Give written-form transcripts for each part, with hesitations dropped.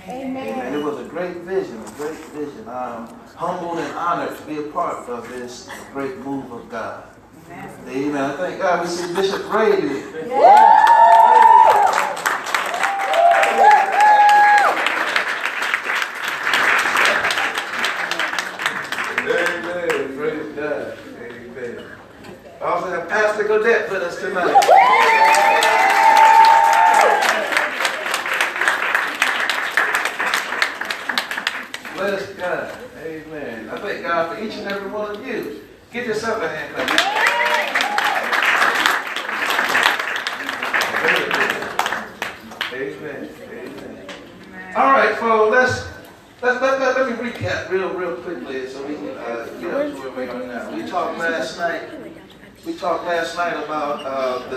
Amen. And it was a great vision, a great vision. I'm humbled and honored to be a part of this great move of God. Amen. I thank God we see Bishop Ray here. Yeah. Amen. Praise God. Amen. I also have Pastor Godette with us tonight. Bless God. Amen. I thank God for each and every one of you. Give yourself a hand clap. Amen. Amen. All right, folks. Let me recap real quickly so we can get up to where we are now. We talked last night about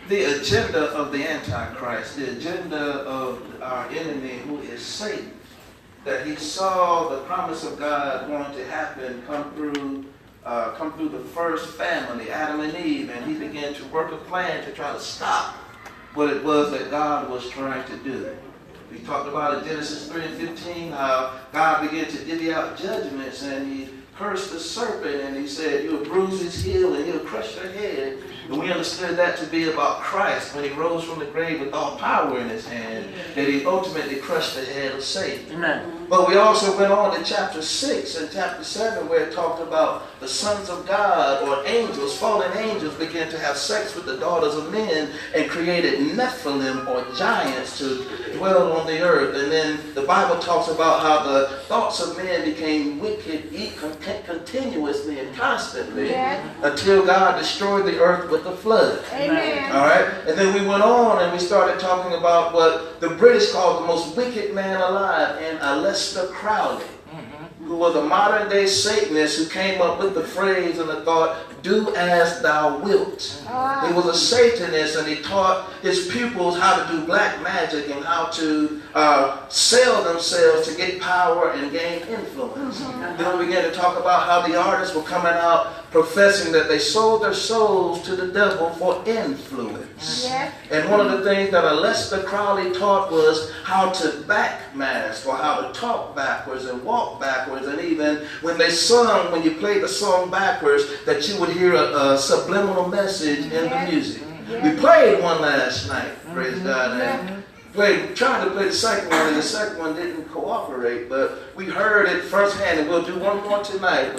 the agenda of the Antichrist, the agenda of our enemy, who is Satan. That he saw the promise of God going to happen come through the first family, Adam and Eve, and he began to work a plan to try to stop what it was that God was trying to do. We talked about in Genesis 3:15 how God began to divvy out judgments, and he cursed the serpent, and he said, "You'll bruise his heel and he'll crush your head." And we understood that to be about Christ when he rose from the grave with all power in his hand, that he ultimately crushed the head of Satan. Amen. But we also went on to chapter 6 and chapter 7 where it talked about the sons of God, or angels, fallen angels, began to have sex with the daughters of men and created Nephilim, or giants, to dwell on the earth. And then the Bible talks about how the thoughts of men became wicked continuously and constantly until God destroyed the earth with the flood. Amen. All right? And then we went on and we started talking about what the British called the most wicked man alive, and Aleister Crowley, who was a modern day Satanist who came up with the phrase and the thought, "Do as thou wilt." He was a Satanist, and he taught his pupils how to do black magic and how to sell themselves to get power and gain influence. Then we began to talk about how the artists were coming out professing that they sold their souls to the devil for influence. And one of the things that Aleister Crowley taught was how to backmask, or how to talk backwards and walk backwards, and even when they sung, when you played the song backwards, that you would hear a subliminal message in the music. We played one last night, praise God, and tried to play the second one, and the second one didn't cooperate, but we heard it firsthand, and we'll do one more tonight.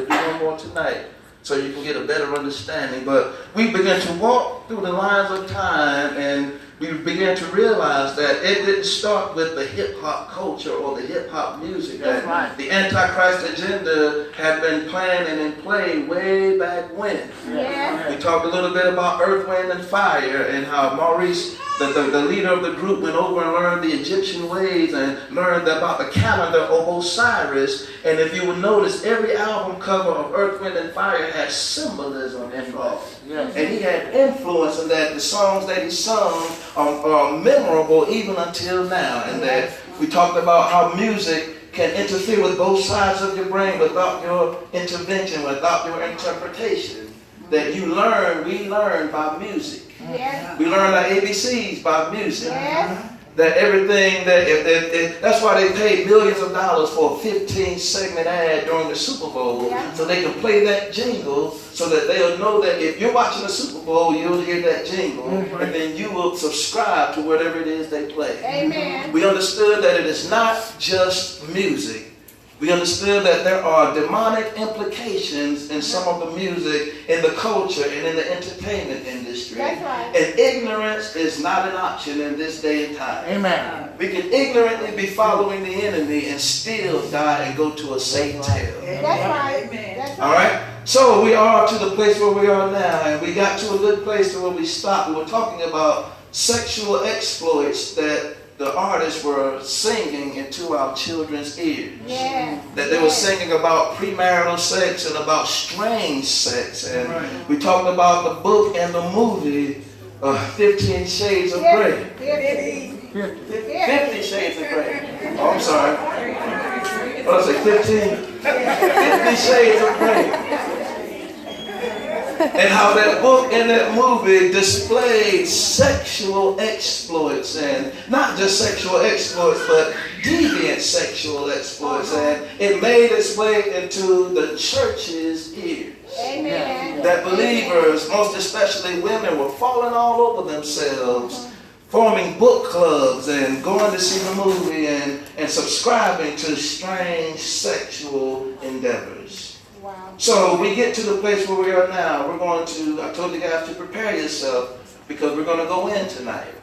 So you can get a better understanding. But we began to walk through the lines of time, and we began to realize that it didn't start with the hip-hop culture or the hip-hop music. That's right. The Antichrist agenda had been planned and in play way back when. We talked a little bit about Earth, Wind, and Fire, and how Maurice, the leader of the group, went over and learned the Egyptian ways and learned about the calendar of Osiris. And if you would notice, every album cover of Earth, Wind, and Fire had symbolism involved. And he had influence in that. The songs that he sung are memorable even until now. And that we talked about how music can interfere with both sides of your brain without your intervention, without your interpretation. That we learn by music. We learn our ABCs by music. That everything that's why they paid millions of dollars for a 15-segment ad during the Super Bowl, so they can play that jingle, so that they'll know that if you're watching the Super Bowl, you'll hear that jingle, and then you will subscribe to whatever it is they play. Amen. We understood that it is not just music. We understood that there are demonic implications in some of the music, in the culture, and in the entertainment industry. That's right. And ignorance is not an option in this day and time. Amen. We can ignorantly be following the enemy and still die and go to a Satan's hell. That's right. Amen. That's right. All right? So we are to the place where we are now, and we got to a good place to where we stopped. We were talking about sexual exploits that the artists were singing into our children's ears. That they were singing about premarital sex and about strange sex. And we talked about the book and the movie, 15 Shades of Grey. 50 Shades of Grey. Oh, I'm sorry. What did I say, 15? 50 Shades of Grey. And how that book and that movie displayed sexual exploits, and not just sexual exploits, but deviant sexual exploits. And it made its way into the church's ears. Amen. That believers, most especially women, were falling all over themselves, forming book clubs and going to see the movie and subscribing to strange sexual endeavors. Wow. So we get to the place where we are now. We're going to, I told you guys to prepare yourself because we're going to go in tonight.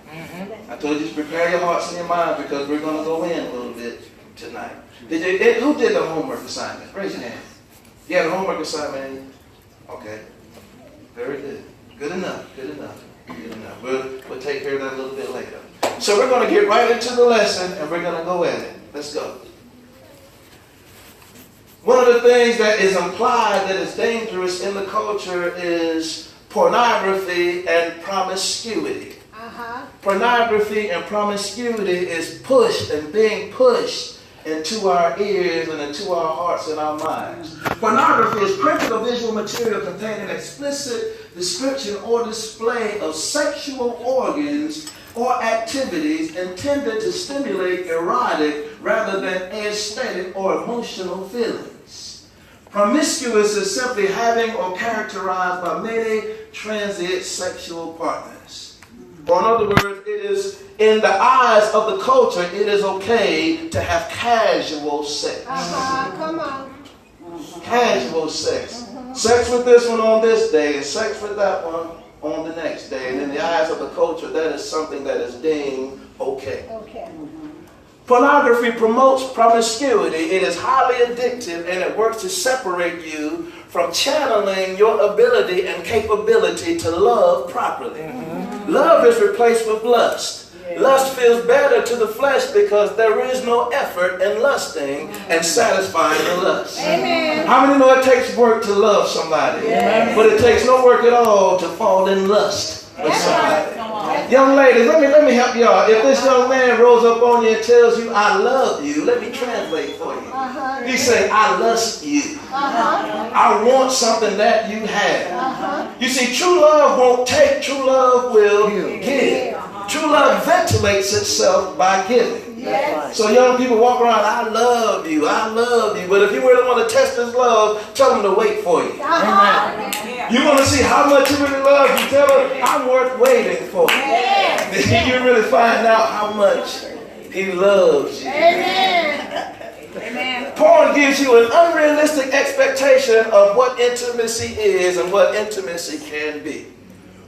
I told you to prepare your hearts and your minds because we're going to go in a little bit tonight. Who did the homework assignment? Raise your hand. You had a homework assignment? Okay. Very good. Good enough. Good enough. Good enough. We'll take care of that a little bit later. So we're going to get right into the lesson and we're going to go at it. Let's go. One of the things that is implied that is dangerous in the culture is pornography and promiscuity. Pornography and promiscuity is pushed and being pushed into our ears and into our hearts and our minds. Pornography is printed or visual material containing explicit description or display of sexual organs or activities intended to stimulate erotic rather than aesthetic or emotional feelings. Promiscuous is simply having or characterized by many transient sexual partners. Or in other words, it is in the eyes of the culture, it is okay to have casual sex. Come on. Casual sex. Sex with this one on this day and sex with that one on the next day. And in the eyes of the culture, that is something that is deemed okay. Pornography promotes promiscuity. It is highly addictive and it works to separate you from channeling your ability and capability to love properly. Love is replaced with lust. Lust feels better to the flesh because there is no effort in lusting and satisfying the lust. Amen. How many know it takes work to love somebody? Yes. But it takes no work at all to fall in lust with somebody. Young ladies, let me help y'all. If this young man rolls up on you and tells you, I love you, let me translate for you. He say, I lust you. I want something that you have. You see, true love won't take, true love will give. True love ventilates itself by giving. Yes. So young people walk around, I love you, I love you. But if you really want to test his love, tell him to wait for you. You want to see how much he really loves you, tell him, I'm worth waiting for. Then you really find out how much he loves you. Amen. Porn gives you an unrealistic expectation of what intimacy is and what intimacy can be.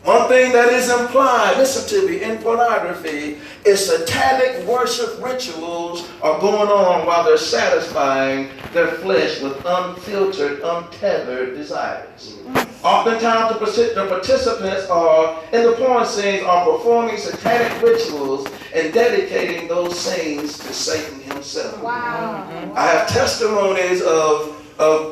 One thing that is implied, listen to me, in pornography is satanic worship rituals are going on while they're satisfying their flesh with unfiltered, untethered desires. Oftentimes the participants are in the porn scenes are performing satanic rituals and dedicating those scenes to Satan himself. Wow. I have testimonies of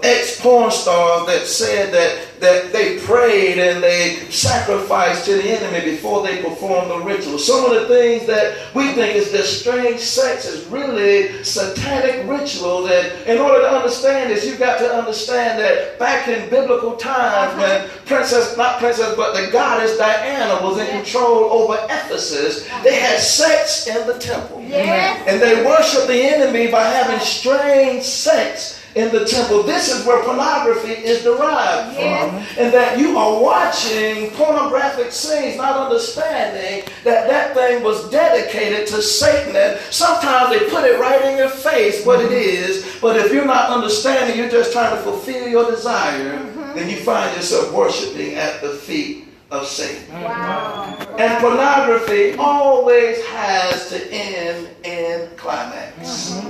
ex-porn stars that said that they prayed and they sacrificed to the enemy before they performed the ritual. Some of the things that we think is just strange sex is really satanic rituals. And in order to understand this, you've got to understand that back in biblical times when the goddess Diana was in control over Ephesus, they had sex in the temple. Yes. And they worshiped the enemy by having strange sex in the temple. This is where pornography is derived from. And that you are watching pornographic scenes, not understanding that that thing was dedicated to Satan. And sometimes they put it right in your face what it is. But if you're not understanding, you're just trying to fulfill your desire, then you find yourself worshiping at the feet of Satan. Wow. And pornography always has to end in climax.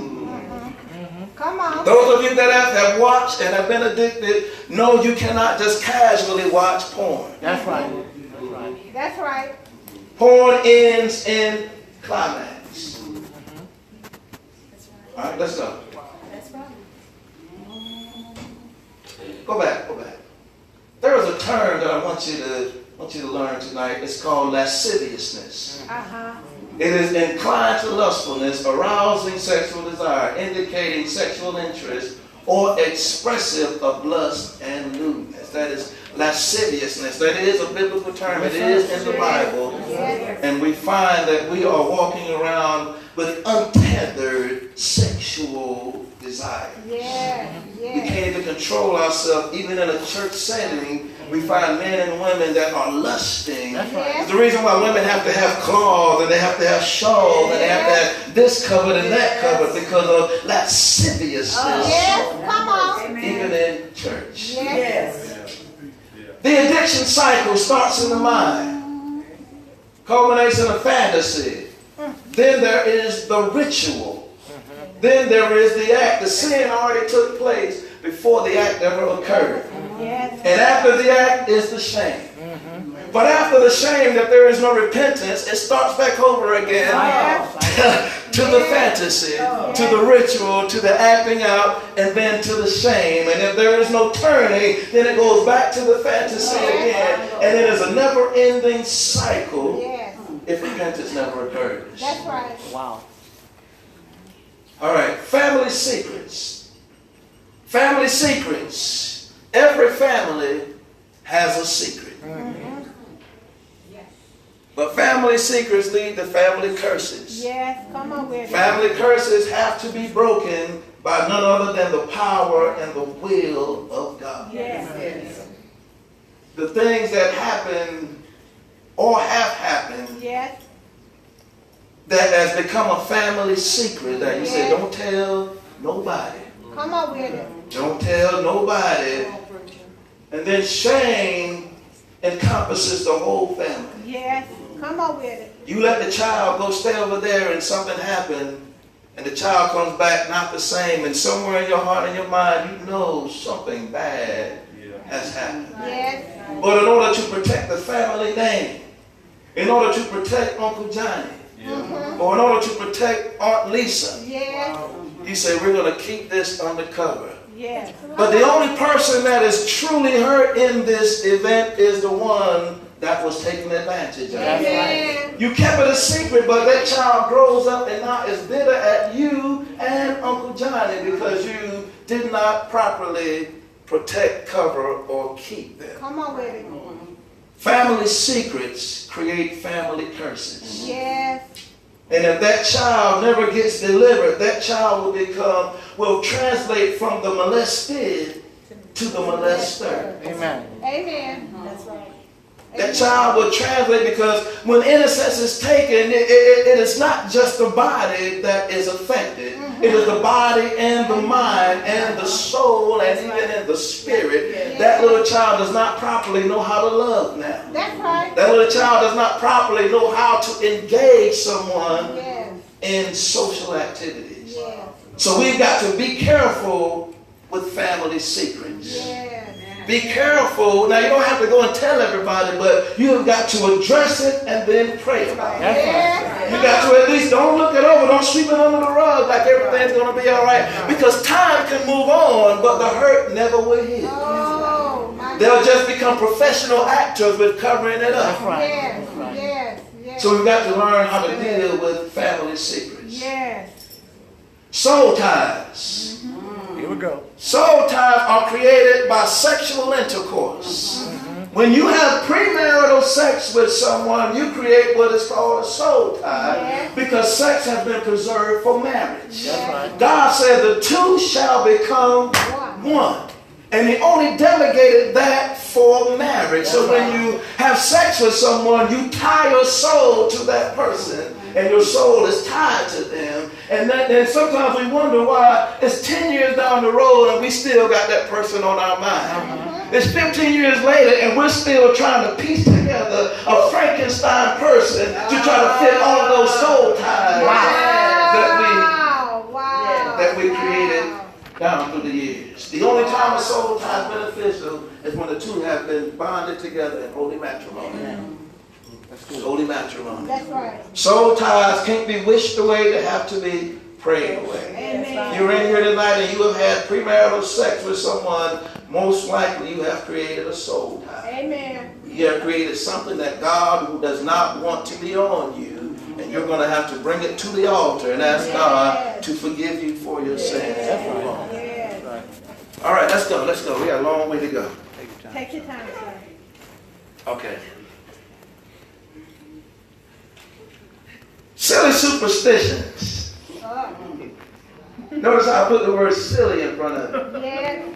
Come on. Those of you that have watched and have been addicted know you cannot just casually watch porn. That's right. That's right. Porn ends in climax. All right, let's go. That's right. Go back. There is a term that I want you to learn tonight. It's called lasciviousness. It is inclined to lustfulness, arousing sexual desire, indicating sexual interest, or expressive of lust and lewdness. That is lasciviousness. That is a biblical term. It is in the Bible. Yes. And we find that we are walking around with untethered sexual desire. Yes. We Yes. can't even control ourselves. Even in a church setting, we find men and women that are lusting. Yes. The reason why women have to have cloths and they have to have shawls and they have to have this covered and that covered because of lasciviousness. Yes. Come on. Even in church. Yes. The addiction cycle starts in the mind. Culminates in a fantasy. Then there is the ritual. Then there is the act. The sin already took place before the act ever occurred. Yes. And after the act is the shame. But after the shame that there is no repentance, it starts back over again to the fantasy, to the ritual, to the acting out, and then to the shame. And if there is no turning, then it goes back to the fantasy again. And it is a never-ending cycle Yes. if repentance never occurs. That's right. Wow. All right, family secrets. Family secrets. Every family has a secret. But family secrets lead to family curses. Yes. Come on with it. Family curses have to be broken by none other than the power and the will of God. Yes. The things that happen or have happened Yes. that has become a family secret that you say, don't tell nobody. Come on with it. Don't tell nobody. And then shame encompasses the whole family. Yes. Come on with it. You let the child go stay over there and something happened and the child comes back not the same, and somewhere in your heart and your mind you know something bad has happened. Yes. But in order to protect the family name, in order to protect Uncle Johnny, or in order to protect Aunt Lisa, Yes. you say we're going to keep this undercover. Yes. But the only person that is truly hurt in this event is the one that was taken advantage of. Amen. You kept it a secret, but that child grows up and now is bitter at you and Uncle Johnny because you did not properly protect, cover, or keep them. Come on with it. Family secrets create family curses. Yes. And if that child never gets delivered, that child will translate from the molested to the molester. Amen. Amen. That's right. That child will translate because when innocence is taken, it is not just the body that is affected. It is the body and the mind and the soul and even in the spirit. That little child does not properly know how to love now. That's right. That little child does not properly know how to engage someone Yes. in social activities. Yes. So we've got to be careful with family secrets. Yes. Be careful. Now, you don't have to go and tell everybody, but you have got to address it and then pray about it. Yes. You got to at least don't look it over. Don't sweep it under the rug like everything's going to be all right. Because time can move on, but the hurt never will heal. Oh, my They'll just become professional actors with covering it up. Yes. Yes. Yes. So we've got to learn how to deal with family secrets. Yes. Soul ties. Here we go. Soul ties are created by sexual intercourse. When you have premarital sex with someone, you create what is called a soul tie because sex has been preserved for marriage. Yes. Right. God said the two shall become one. And he only delegated that for marriage. So when you have sex with someone, you tie your soul to that person. And your soul is tied to them. And then sometimes we wonder why it's 10 years down the road and we still got that person on our mind. It's 15 years later and we're still trying to piece together a Frankenstein person to try to fit all of those soul ties that we created down through the years. The only time a soul tie is beneficial is when the two have been bonded together in holy matrimony. Holy matrimony. That's right. Soul ties can't be wished away. They have to be prayed away. Amen. You're in here tonight and you have had premarital sex with someone, most likely you have created a soul tie. Amen. You have created something that God, who does not want to be on you, and you're going to have to bring it to the altar and ask God to forgive you for your sins. Yes. All right, let's go. Let's go. We got a long way to go. Take your time, sir. Okay. Silly superstitions. Oh, Notice how I put the word silly in front of it. yes.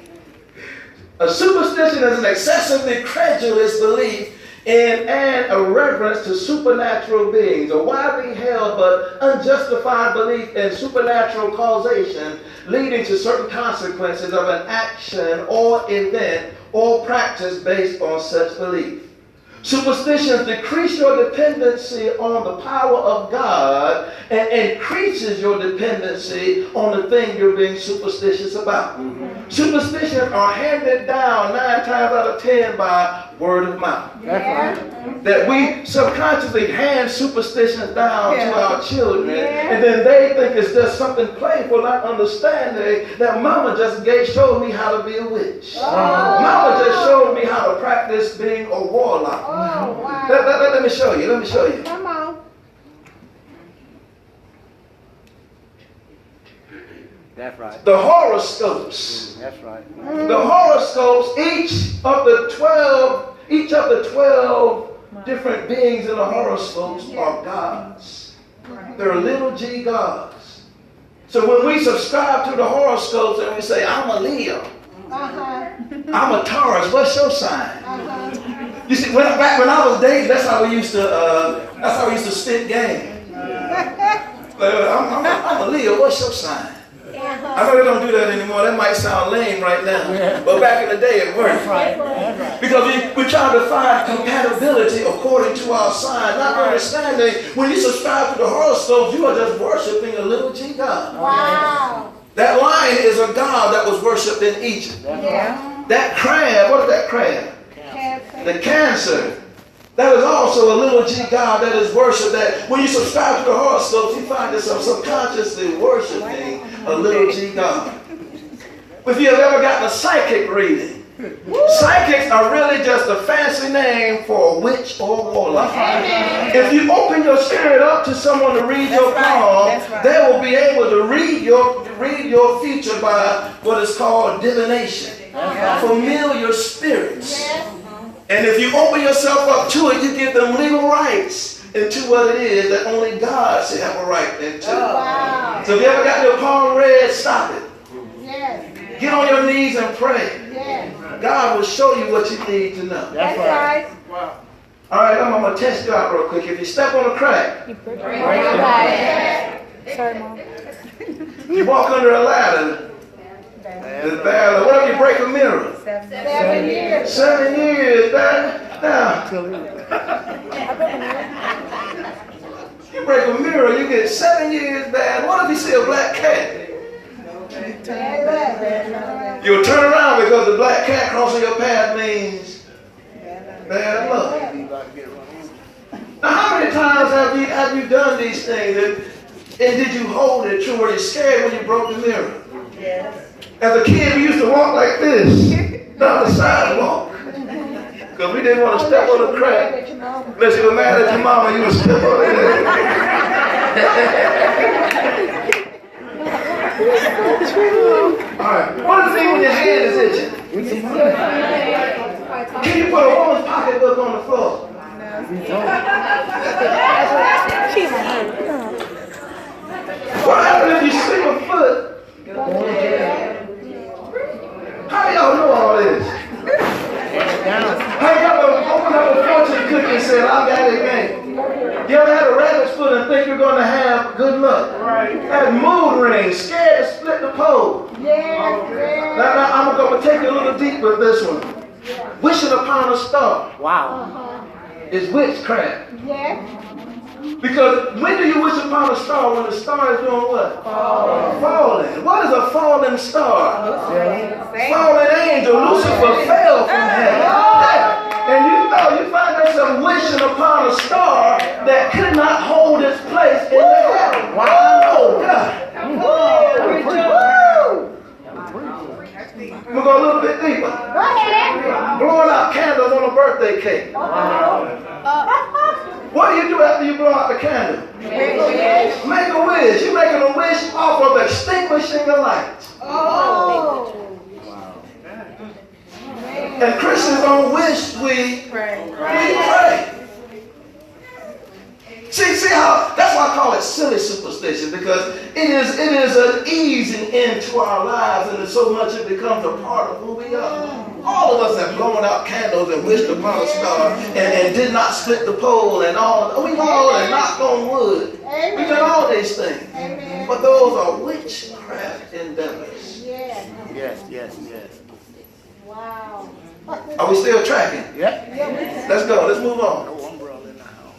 A superstition is an excessively credulous belief in and a reverence to supernatural beings, a widely held but unjustified belief in supernatural causation leading to certain consequences of an action or event or practice based on such belief. Superstitions decrease your dependency on the power of God and increases your dependency on the thing you're being superstitious about. Superstitions are handed down 9 times out of 10 by word of mouth. Yeah. That we subconsciously hand superstitions down to our children, Yeah. and then they think it's just something playful, not understanding that mama just showed me how to be a witch. Mama just showed me how to practice being a warlock. Oh, wow. Let me show you. Let me show you. Come on. That's right. The horoscopes. That's right. The horoscopes, each of the 12 different beings in the horoscopes are gods. They're little g gods. So when we subscribe to the horoscopes and we say, I'm a Leo, I'm a Taurus, what's your sign? You see, back when I was dating, that's how we used to spit game. I'm a Leo, what's your sign? I know they don't do that anymore. That might sound lame right now. But back in the day, it worked. Because we're trying to find compatibility according to our sign, not understanding when you subscribe to the horoscopes, you are just worshiping a little g god. Wow. That lion is a god that was worshipped in Egypt. Yeah. That crab, what is that crab? Cancer. The cancer. That is also a little g god that is worshipped. That when you subscribe to the horoscopes, you find yourself subconsciously worshiping a little g god. If you have ever gotten a psychic reading, psychics are really just a fancy name for a witch or a warlock. If you open your spirit up to someone to read your palm, they will be able to read your future by what is called divination, familiar spirits. And if you open yourself up to it, you give them legal rights into what it is that only God should have a right into. Wow. So if you ever got your palm read, stop it. Yes. Get on your knees and pray. Yes. God will show you what you need to know. That's right. All right, I'm going to test you out real quick. If you step on a crack, Sorry, Mom. you walk under a ladder, it's bad. What if you break a mirror? 7 years. 7 years, man. Now, you break a mirror, you get 7 years bad. What if you see a black cat? You'll turn around because the black cat crossing your path means bad luck. Now, how many times have you done these things and did you hold it true? Were you scared when you broke the mirror? Yes. As a kid, we used to walk like this down the sidewalk because we didn't want to step on the crack. Unless you were mad at your mama, you would step on it. All right. What does it mean when your hand is itching? Can you put a woman's pocketbook on the floor? What happens if you slip a foot? How do y'all know all this? How you ever open up a fortune cookie and say, I got it made? You ever had a rabbit's foot and think you're going to have good luck? Had mood rings, scared to split the pole. Now I'm going to take you a little deeper with this one. Wishing upon a star. Wow. Is witchcraft. Yes. Because when do you wish upon a star? When the star is doing what? Falling. What is a falling star? Fallen angel. Lucifer fell from heaven. And you find yourself wishing upon a star that could not hold its place in the heaven. Wow. Oh, God. I'm going to go a little bit deeper. Go ahead. Blowing out candles on a birthday cake. What do you do after you blow out the candle? Make a wish. You're making a wish off of extinguishing the light. Oh. And Christians don't wish we pray. See how, that's why I call it silly superstition, because it is an easing into our lives, and so much it becomes a part of who we are. All of us have blown out candles and wished upon a star and did not split the pole and all. We've all knocked on wood. We've done all these things. Amen. But those are witchcraft endeavors. Yes. Yes. Wow. Are we still tracking? Yep. Let's go. Let's move on. No umbrella in the house.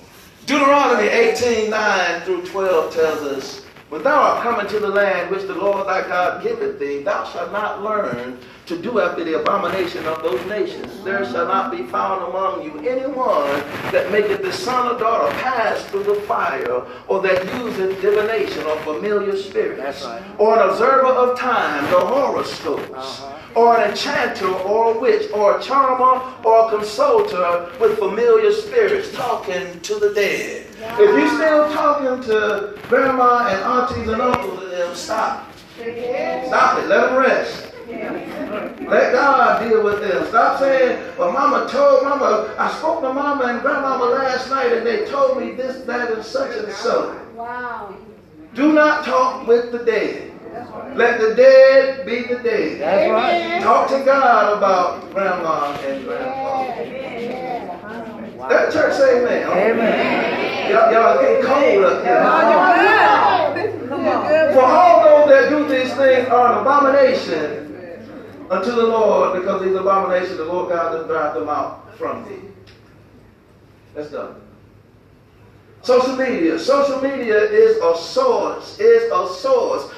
Deuteronomy 18:9-12 tells us, when thou art coming to the land which the Lord thy God giveth thee, thou shalt not learn to do after the abomination of those nations. There shall not be found among you anyone that maketh the son or daughter pass through the fire, or that useth divination or familiar spirits, That's right. or an observer of time, the horoscopes, or an enchanter, or a witch, or a charmer, or a consulter with familiar spirits, talking to the dead. If you're still talking to grandma and aunties and uncles and them, stop. Stop it. Let them rest. Let God deal with them. Stop saying, well, I spoke to mama and grandmama last night and they told me this, that, and such and so. Wow. Do not talk with the dead. Let the dead be the dead. That's right. Talk to God about grandma and grandpa. That church say amen. Amen. Y'all getting cold up here. For all those that do these things are an abomination unto the Lord, because these abominations the Lord God will drive them out from thee. Let's go. Social media. Social media is a source.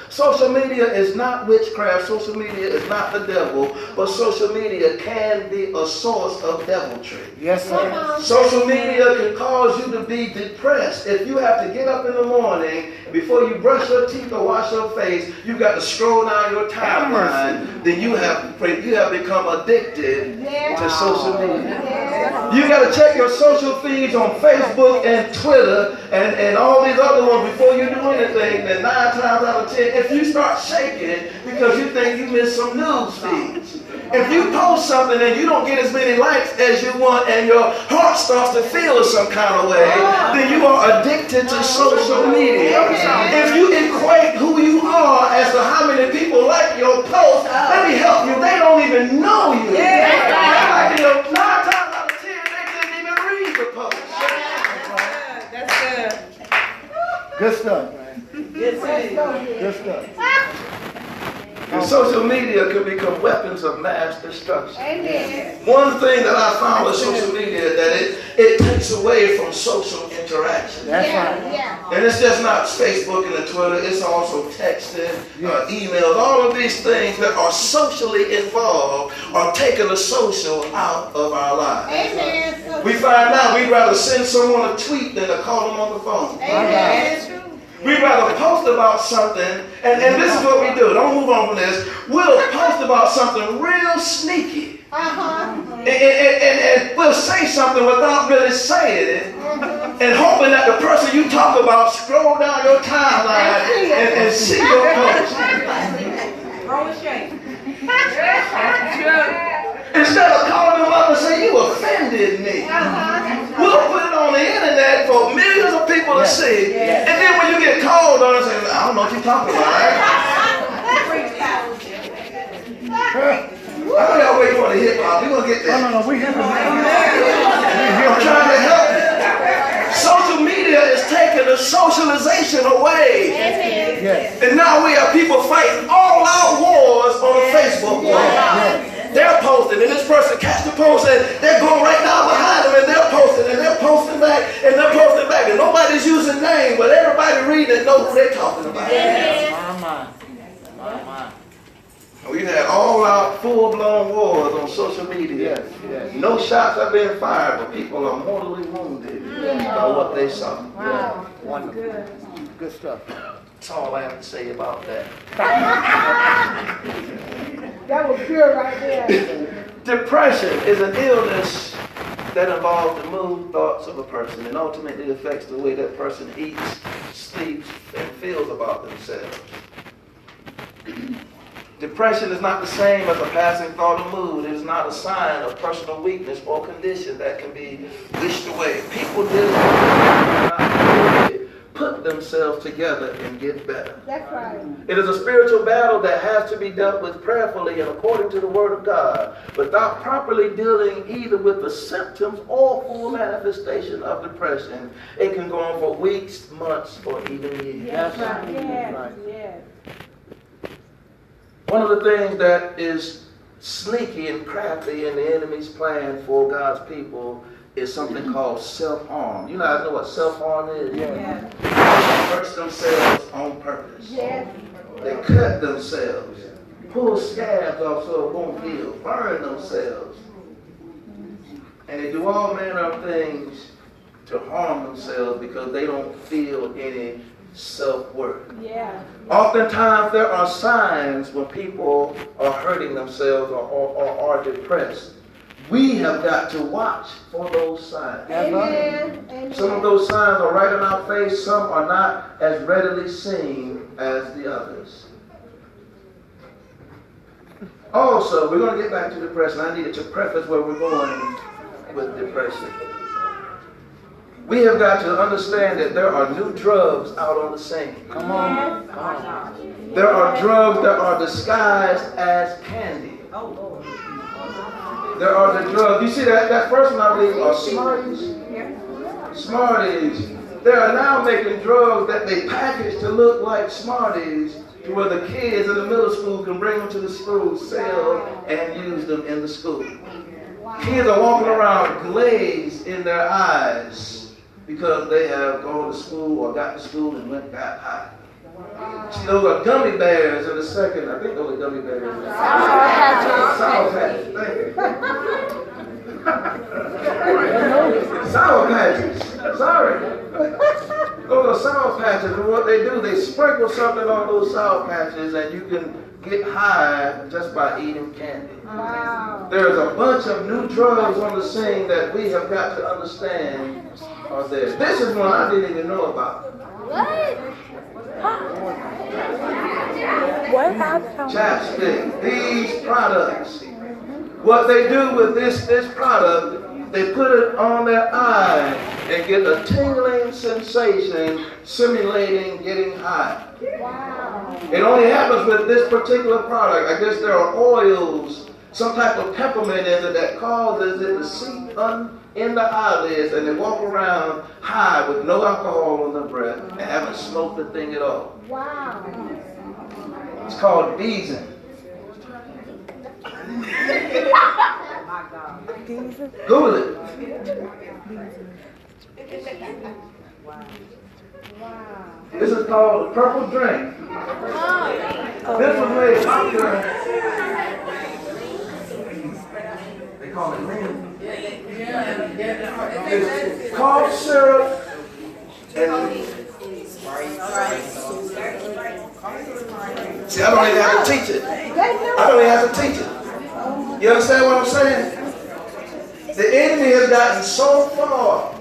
Social media is not witchcraft. Social media is not the devil. But social media can be a source of deviltry. Yes, sir. Social media can cause you to be depressed. If you have to get up in the morning, before you brush your teeth or wash your face, you've got to scroll down your timeline, then you have become addicted to social media. You got to check your social feeds on Facebook and Twitter and all these other ones before you do anything. Then 9 times out of 10, if you start shaking because you think you missed some news feeds. If you post something and you don't get as many likes as you want and your heart starts to feel some kind of way, then you are addicted to social media. If you equate who you are as to how many people like your post, let me help you. They don't even know you. Like, 9 times out of 10, they didn't even read the post. That's good. Good stuff, man. Good stuff. And social media can become weapons of mass destruction. Amen. One thing that I found with social media is that it takes away from social interaction. That's right. Yeah. And it's just not Facebook and Twitter, it's also texting, emails, all of these things that are socially involved are taking the social out of our lives. Amen. We find out we'd rather send someone a tweet than to call them on the phone. Amen. We'd rather post about something, and this is what we do. Don't move on from this. We'll post about something real sneaky. And we'll say something without really saying it, and hoping that the person you talk about scroll down your timeline and see your post. Instead of calling them up and say, you offended me. We'll put it on the internet for millions of people to see. And then when you get called on and say, I don't know what you're talking about. I know y'all waiting for the hip hop. We're going to get there. No, we have I'm trying to help you. Social media is taking the socialization away. Yes. And now we have people fighting all out wars on a Facebook wall. They're posting, and this person catch the post, and they're going right now behind them, and they're posting, and they're posting back, and they're posting back, and nobody's using names, but everybody reading it knows who they're talking about. My. We had all-out, full-blown wars on social media. Yes. No shots have been fired, but people are mortally wounded by what they saw. Wow. Wonderful. Good stuff. That's all I have to say about that. That was good right there. Depression is an illness that involves the mood, thoughts of a person, and ultimately affects the way that person eats, sleeps, and feels about themselves. Depression is not the same as a passing thought or mood. It is not a sign of personal weakness or condition that can be wished away. People deliberately put themselves together and get better. That's right. It is a spiritual battle that has to be dealt with prayerfully and according to the Word of God, without properly dealing either with the symptoms or full manifestation of depression. It can go on for weeks, months, or even years. Yes, Right. yes, Right. yes. One of the things that is sneaky and crafty in the enemy's plan for God's people is something called self-harm. You guys know what self-harm is? Yes. They hurt themselves on purpose. Yes. They cut themselves, pull scabs off so it won't heal, burn themselves. And they do all manner of things to harm themselves because they don't feel any self-worth. Yeah. Oftentimes there are signs when people are hurting themselves or are depressed. We have got to watch for those signs. Amen. Amen. Some of those signs are right in our face, some are not as readily seen as the others. Also, we're going to get back to depression. I needed to preface where we're going with depression. We have got to understand that there are new drugs out on the scene. Come on. Yes. Come on. There are drugs that are disguised as candy. There are the drugs. You see that first one, I believe, are Smarties. Smarties. They are now making drugs that they package to look like Smarties, to where the kids in the middle school can bring them to the school, sell, and use them in the school. Kids are walking around glazed in their eyes because they have gone to school or got to school and got high. See, those are gummy bears in the second. I think those are gummy bears. Sour Patches. Thank you. Sour Patches. Sorry. Those are Sour Patches, and what they do, they sprinkle something on those Sour Patches, and you can get high just by eating candy. Wow. There's a bunch of new drugs on the scene that we have got to understand are there. This is one I didn't even know about. Chapstick. These products. What they do with this product, they put it on their eye and get a tingling sensation simulating getting high. Wow. It only happens with this particular product. I guess there are oils, some type of peppermint in it that causes it to seep in the eyelids, and they walk around high with no alcohol on their breath and haven't smoked a thing at all. Wow. It's called Beezin. Google it. Wow. This is called the purple drink. This was made popular. They call it mint. It's cough syrup and see, I don't even have to teach it. I don't even have to teach it. You understand what I'm saying? The enemy has gotten so far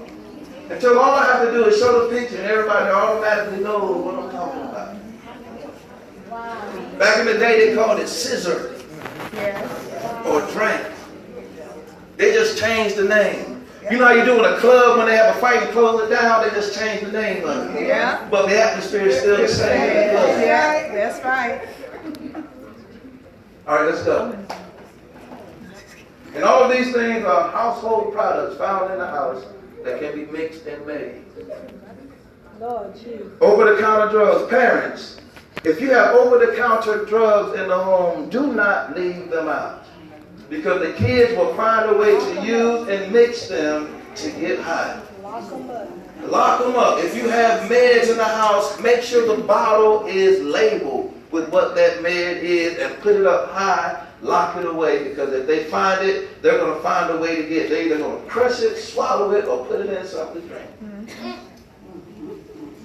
until all I have to do is show the picture and everybody automatically knows what I'm talking about. Back in the day, they called it scissor or drink. They just changed the name. You know how you do in a club when they have a fight and close it down? They just change the name of it. Yeah. But the atmosphere is still the same. Yeah, that's right. All right, let's go. And all of these things are household products found in the house that can be mixed and made. Lord Jesus. Over-the-counter drugs. Parents, if you have over-the-counter drugs in the home, do not leave them out. Because the kids will find a way to use and mix them to get high. Lock them up. Lock them up. If you have meds in the house, make sure the bottle is labeled with what that med is and put it up high, lock it away, because if they find it, they're going to find a way to get it. They're either going to crush it, swallow it, or put it in something to drink.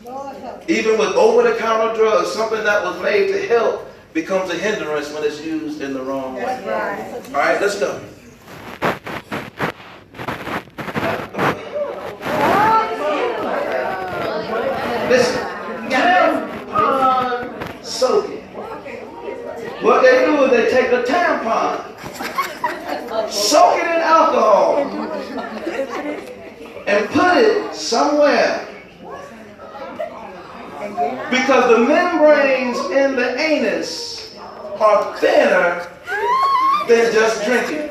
Lord help. Even with over-the-counter drugs, something that was made to help becomes a hindrance when it's used in the wrong way. That's right. All right, let's go. Listen, tampon soaking. What they do is they take a tampon, soak it in alcohol, and put it somewhere. Because the membranes in the anus are thinner than just drinking.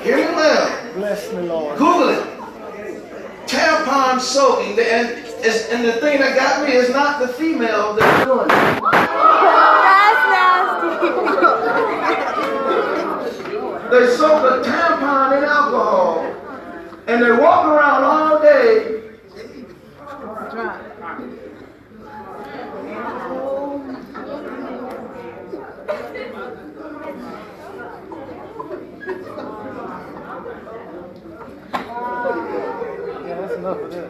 Hear me well. Bless me, Lord. Google it. Tampon soaking. And the thing that got me is not the female that's doing it. They soak a tampon in alcohol and they walk around all day. Yeah, that's enough of that.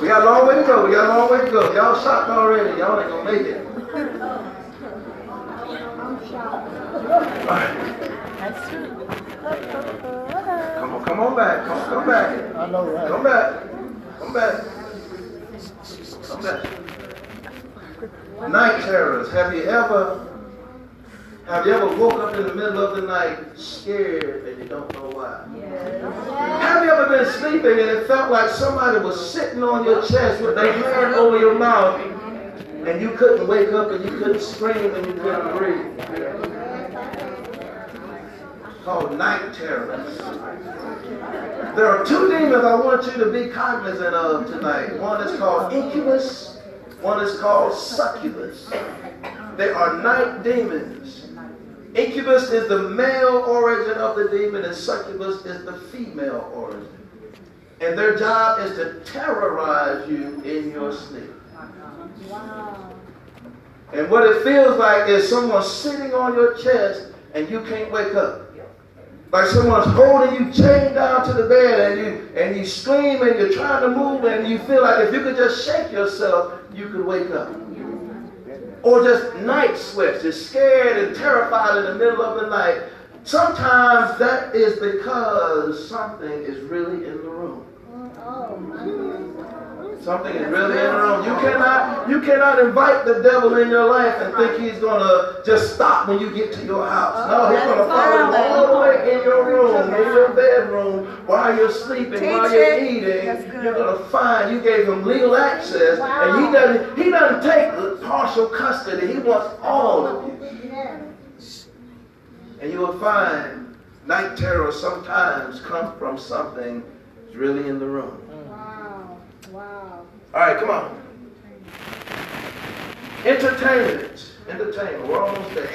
We got a long way to go. We got a long way to go. Y'all shocked already. Y'all ain't gonna make it. Come on back. Come back. I know, right? Come back. Come back. Come back. Night terrors. Have you ever woke up in the middle of the night scared and you don't know why? Have you ever been sleeping and it felt like somebody was sitting on your chest with their hand over your mouth and you couldn't wake up and you couldn't scream and you couldn't breathe? Called night terrors. There are two demons I want you to be cognizant of tonight. One is called incubus, one is called succubus. They are night demons. Incubus is the male origin of the demon and succubus is the female origin. And their job is to terrorize you in your sleep. Wow. And what it feels like is someone sitting on your chest and you can't wake up. Like someone's holding you chained down to the bed and you scream and you're trying to move and you feel like if you could just shake yourself, you could wake up. Or just night sweats, you're scared and terrified in the middle of the night. Sometimes that is because something is really in the room. Something is really in the room. You cannot invite the devil in your life and think he's going to just stop when you get to your house. No, he's going to follow you all the way in your room, in your bedroom, while you're sleeping, while you're eating. You're going to find you gave him legal access, and he doesn't take partial custody. He wants all of you. And you will find night terror sometimes comes from something that's really in the room. Wow. All right, come on. Entertainment. We're almost there.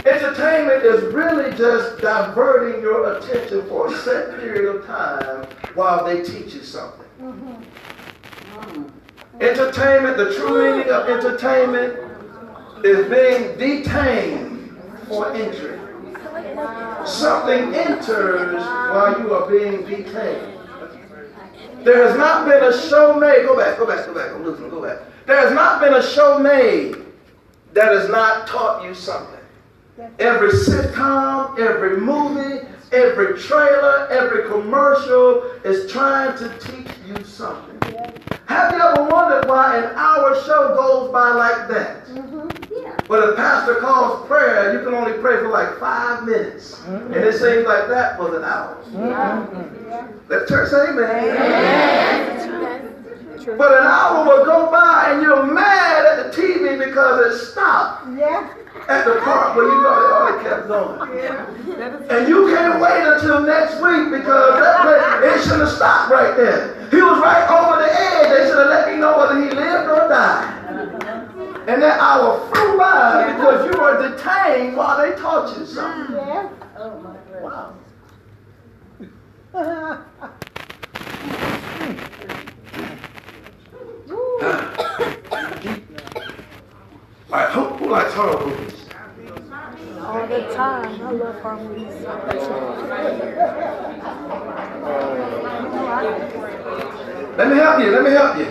Entertainment is really just diverting your attention for a set period of time while they teach you something. Entertainment, the true meaning of entertainment is being detained for entry. Something enters while you are being detained. There has not been a show made. Go back. I'm losing. Go back. There has not been a show made that has not taught you something. Every sitcom, every movie, every trailer, every commercial is trying to teach you something. Have you ever wondered why an hour show goes by like that? But a pastor calls prayer, you can only pray for like 5 minutes. And it seems like that was an hour. Let church say amen. But an hour will go by and you're mad at the TV because it stopped at the part where you know it already kept going. And you can't wait until next week because that it should have stopped right there. He was right over the edge. They should have let me know whether he lived or died. And that hour flew by because you were detained while they taught you something. Wow. All right, who likes horror movies? All the time. I love horror movies. Let me help you.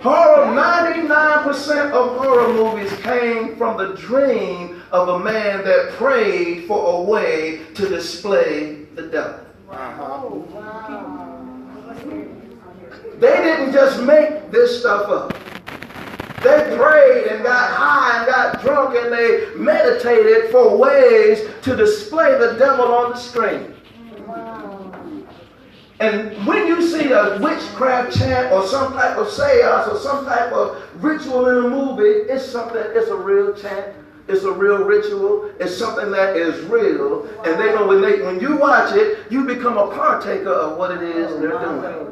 Horror, 99% of horror movies came from the dream of a man that prayed for a way to display the devil. Oh, wow. They didn't just make this stuff up. They prayed and got high and got drunk and they meditated for ways to display the devil on the screen. And when you see a witchcraft chant or some type of seance or some type of ritual in a movie, it's a real chant, it's a real ritual, it's something that is real. And they know when you watch it, you become a partaker of what it is they're doing.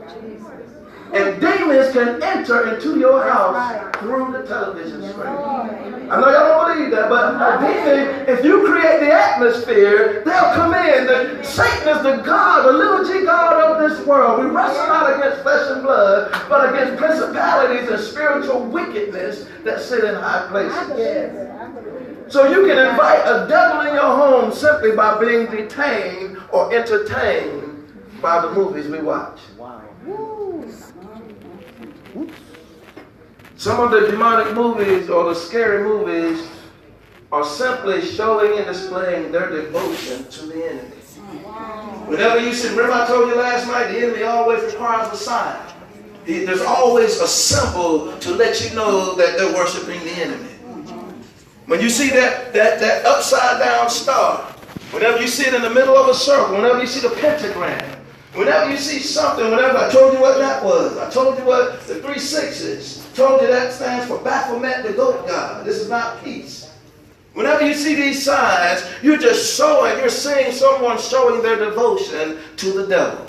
And demons can enter into your house through the television screen. I know y'all don't believe that, but a demon, if you create the atmosphere, they'll come in. Satan is the God, the little g God of this world. We wrestle not against flesh and blood, but against principalities and spiritual wickedness that sit in high places. So you can invite a devil in your home simply by being detained or entertained by the movies we watch. Some of the demonic movies or the scary movies are simply showing and displaying their devotion to the enemy. Whenever you see, remember I told you last night, the enemy always requires a sign. There's always a symbol to let you know that they're worshiping the enemy. When you see that upside down star, whenever you see it in the middle of a circle, whenever you see the pentagram, whenever you see something, whenever I told you what that was, I told you what the 3 6s, told you that stands for Baphomet, the goat god. This is not peace. Whenever you see these signs, you're seeing someone showing their devotion to the devil.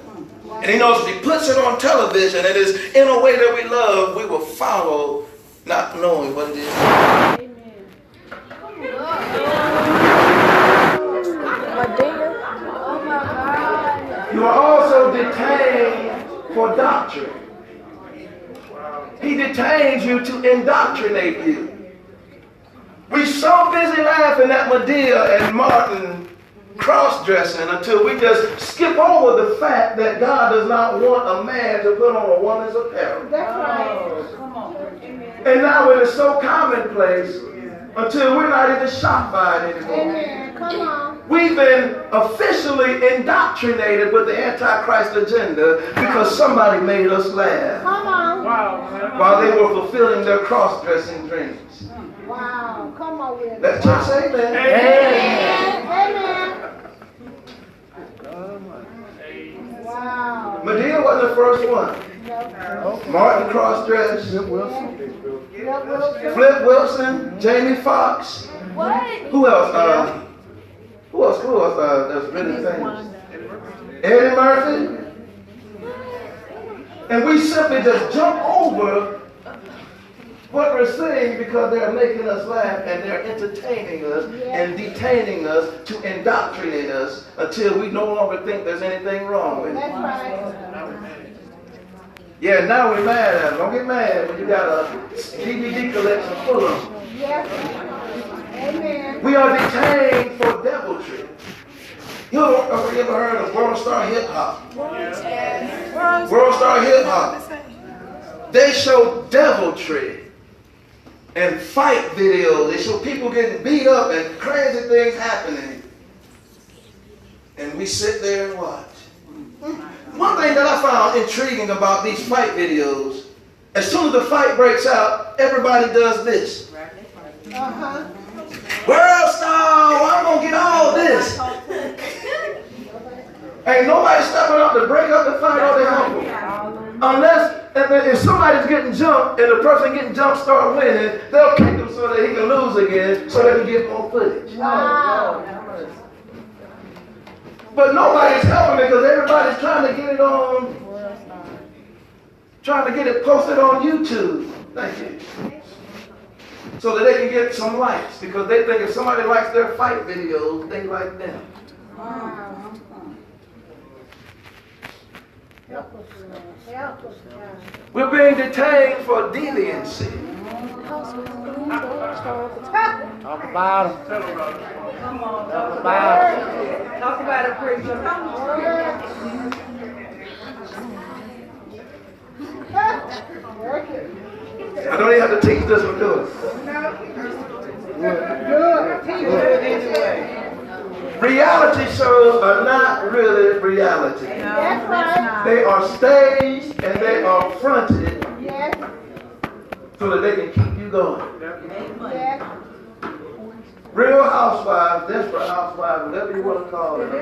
And he knows if he puts it on television and is in a way that we love, we will follow, not knowing what it is. You are also detained for doctrine. He detains you to indoctrinate you. We're so busy laughing at Medea and Martin cross-dressing until we just skip over the fact that God does not want a man to put on a woman's apparel. That's right. Come on. And now it is so commonplace until we're not even shocked by it anymore. Amen. Come on. We've been officially indoctrinated with the Antichrist agenda because somebody made us laugh. Come on. Wow. While they were fulfilling their cross-dressing dreams. Wow. Come on with it. Let's just say amen. Amen. Wow. Medea wasn't the first one. No. Martin cross-dressed. Flip Wilson, Jamie Foxx. What? Who else? Who else? That's really famous. Eddie Murphy. And we simply just jump over what we're saying because they're making us laugh and they're entertaining us and detaining us to indoctrinate us until we no longer think there's anything wrong with it. That's right. Yeah, now we're mad at them. Don't get mad when you got a DVD collection full of them. Yes. Amen. We are detained for deviltry. You ever heard of World Star Hip Hop? World Star Hip Hop. They show deviltry and fight videos. They show people getting beat up and crazy things happening. And we sit there and watch. One thing that I found intriguing about these fight videos, as soon as the fight breaks out, everybody does this. Uh-huh. World Star, I'm going to get all this. Ain't nobody stepping up to break up the fight or they humble. Unless, if somebody's getting jumped and the person getting jumped start winning, they'll kick him so that he can lose again so they can get more footage. Wow. But nobody's helping because everybody's trying to get it on, trying to get it posted on YouTube. Thank you. So that they can get some likes because they think if somebody likes their fight videos, they like them. Wow. Help us, God. Help us, God. We're being detained for deviancy. Talk about him. Tell them about it. Talk about him. Talk about it, preacher. Come on. I don't even have to teach this one, do it. Good. Reality shows are not really reality. reality. That's right. They are staged and they are fronted Yes. so that they can keep you going. Yes. Real housewives, desperate housewives, whatever you want to call them,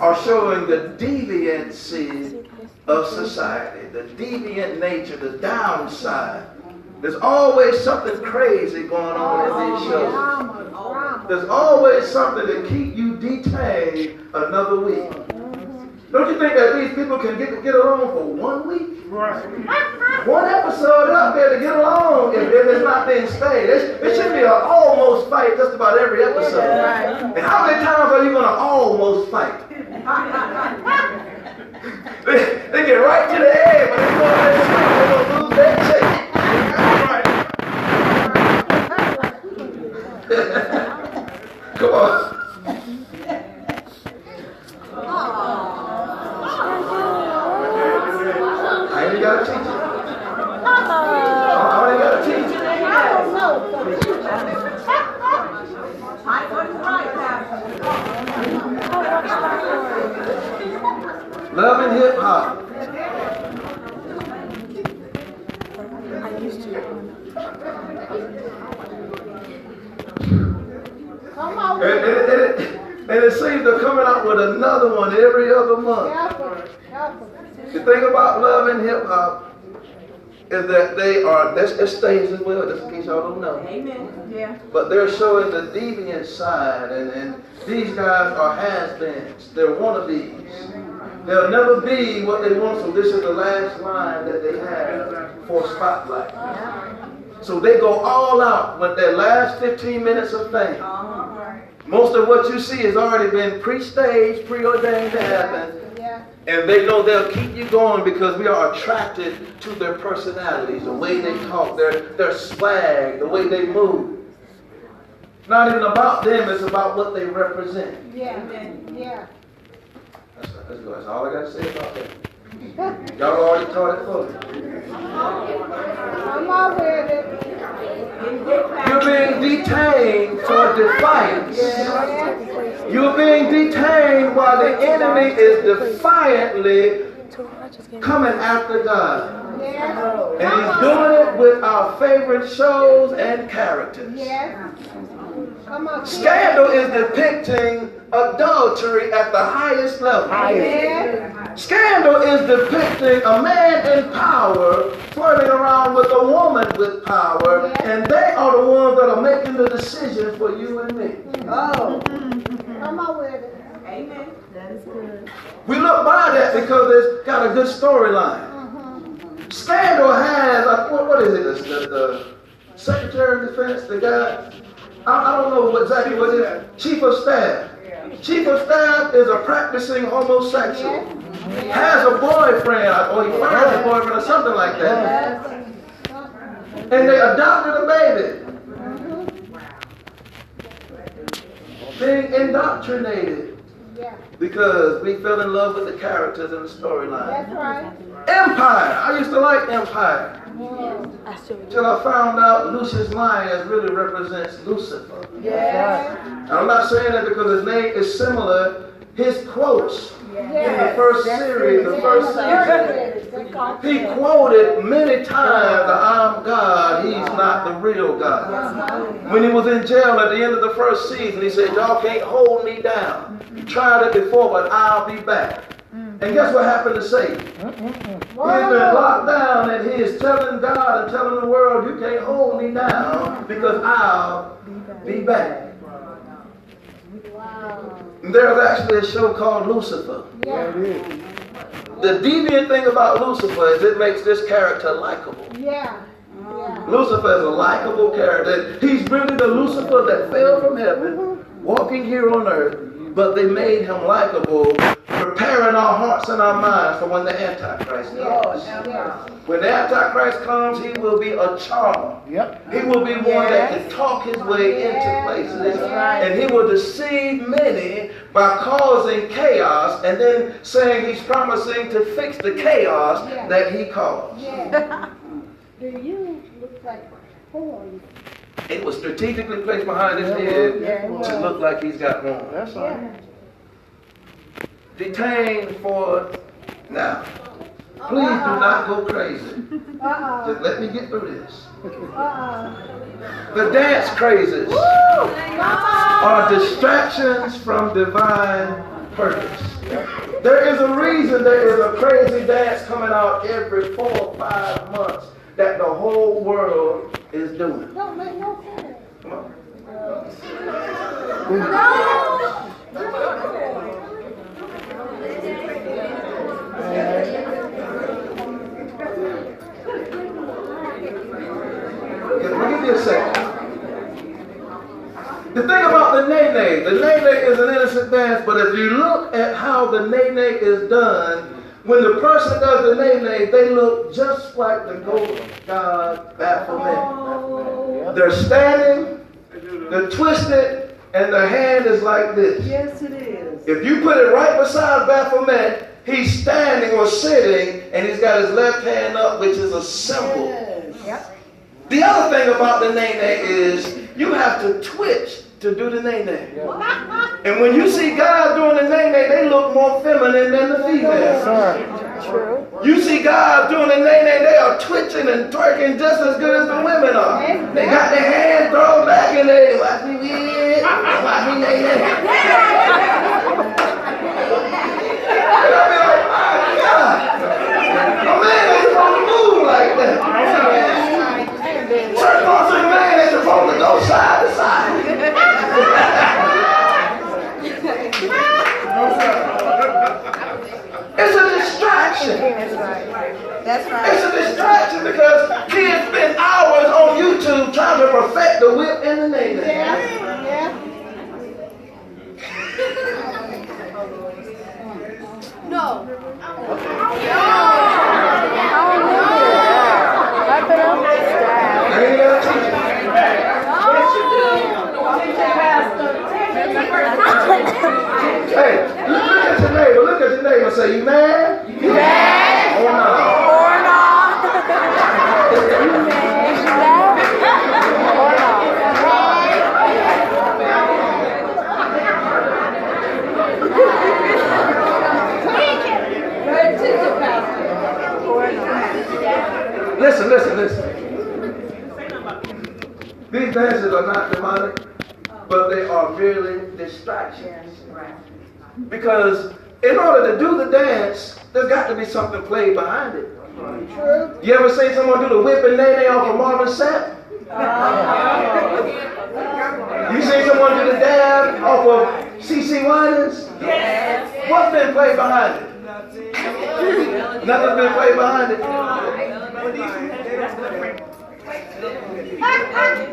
are showing the deviancy of society, the deviant nature, the downside. There's always something crazy going on in these shows. Drama. Drama. There's always something to keep you detained another week. Don't you think that these people can get along for 1 week? One episode up there to get along if it's not being stayed. It should be an almost fight just about every episode. And how many times are you going to almost fight? They get right to the end, but they're going to lose their shape. Come on. I ain't got to teach you. I ain't got to teach you. I don't know. I wasn't right, Pastor. Love and hip hop. Come on. And it seems they're coming out with another one every other month. Help us. The thing about love and hip hop is that that's staged as well, just in case y'all don't know. Amen. Yeah. But they're showing the deviant side, and these guys are has-beens. They're wannabes. They'll never be what they want, so this is the last line that they have for Spotlight. So they go all out with their last 15 minutes of fame. Most of what you see has already been pre-staged, preordained to happen. Yeah. And they know they'll keep you going because we are attracted to their personalities, the way they talk, their swag, the way they move. It's not even about them, it's about what they represent. Yeah. Yeah. That's good. That's all I got to say about that. Y'all already taught it for me. Come on with it. You're being detained for defiance. You're being detained while the enemy is defiantly coming after God. Yeah. And he's doing it with our favorite shows and characters. Yes. Come on. Scandal is depicting adultery at the highest level. Yeah. Scandal is depicting a man in power flirting around with a woman with power, and they are the ones that are making the decision for you and me. Oh. Come on with it. Amen. That is good. We look by that because it's got a good storyline. Scandal has, what is it, the Secretary of Defense, the guy, I don't know exactly what it is, Chief of Staff. Chief of Staff is a practicing homosexual. Has a boyfriend, or he finds a boyfriend or something like that. And they adopted a baby. Being indoctrinated. Yeah. Because we fell in love with the characters and the storyline. That's right. Empire. I used to like Empire. I still do. Till I found out Lucius Lyons really represents Lucifer. Yeah. And I'm not saying that because his name is similar. His quotes in the first series, the first season, he quoted many times, I'm God, he's not the real God. When he was in jail at the end of the first season, he said, y'all can't hold me down. You tried it before, but I'll be back. And guess what happened to Satan? He's been locked down and he is telling God and telling the world, you can't hold me down because I'll be back. And there's actually a show called Lucifer. Yeah. The deviant thing about Lucifer is it makes this character likable. Yeah. Yeah. Lucifer is a likable character. He's really the Lucifer that fell from heaven, walking here on earth, but they made him likable, preparing our hearts and our minds for when the Antichrist comes. Yes. When the Antichrist comes, he will be a charmer. Yep. He will be one that can talk his way into places, and he will deceive many by causing chaos and then saying he's promising to fix the chaos that he caused. Yeah. Do you look like horns? It was strategically placed behind his head to look like he's got one. That's right. detained for, now, please do not go crazy. Just let me get through this. The dance crazes are distractions from divine purpose. There is a reason there is a crazy dance coming out every 4 or 5 months that the whole world is doing. Don't make no sense. Come on. Give me a second. The thing about the nene is an innocent dance, but if you look at how the nene is done, when the person does the nene, they look just like the golden god Baphomet. They're standing, they're twisted, and their hand is like this. Yes, it is. If you put it right beside Baphomet, he's standing or sitting, and he's got his left hand up, which is a symbol. Yes. The other thing about the nene is you have to twitch to do the nene. And when you see guys doing the nene, they look more feminine than the females. True. You see guys doing the nene, they are twitching and twerking just as good as the women are. They got their hands thrown back and they watch me weird, watch me nene. And I be like, my God, a man ain't supposed to move like that. Church folks and man ain't supposed to go side to side. It's a distraction. That's right. It's a distraction because kids spend hours on YouTube trying to perfect the whip and the nene. Yeah. No. Wrap it up. I ain't gotta teach you. Hey, look at your neighbor. Look at your neighbor. Say, you mad? You mad? Or not? Or not. You mad? Or not. Listen. These dances are not demonic, but they are really distractions. Because in order to do the dance, there's got to be something played behind it. You ever seen someone do the whip and nene off of Marvin Sapp? You seen someone do the dab off of CC Winans? Yes. What's been played behind it? Nothing's been played behind it.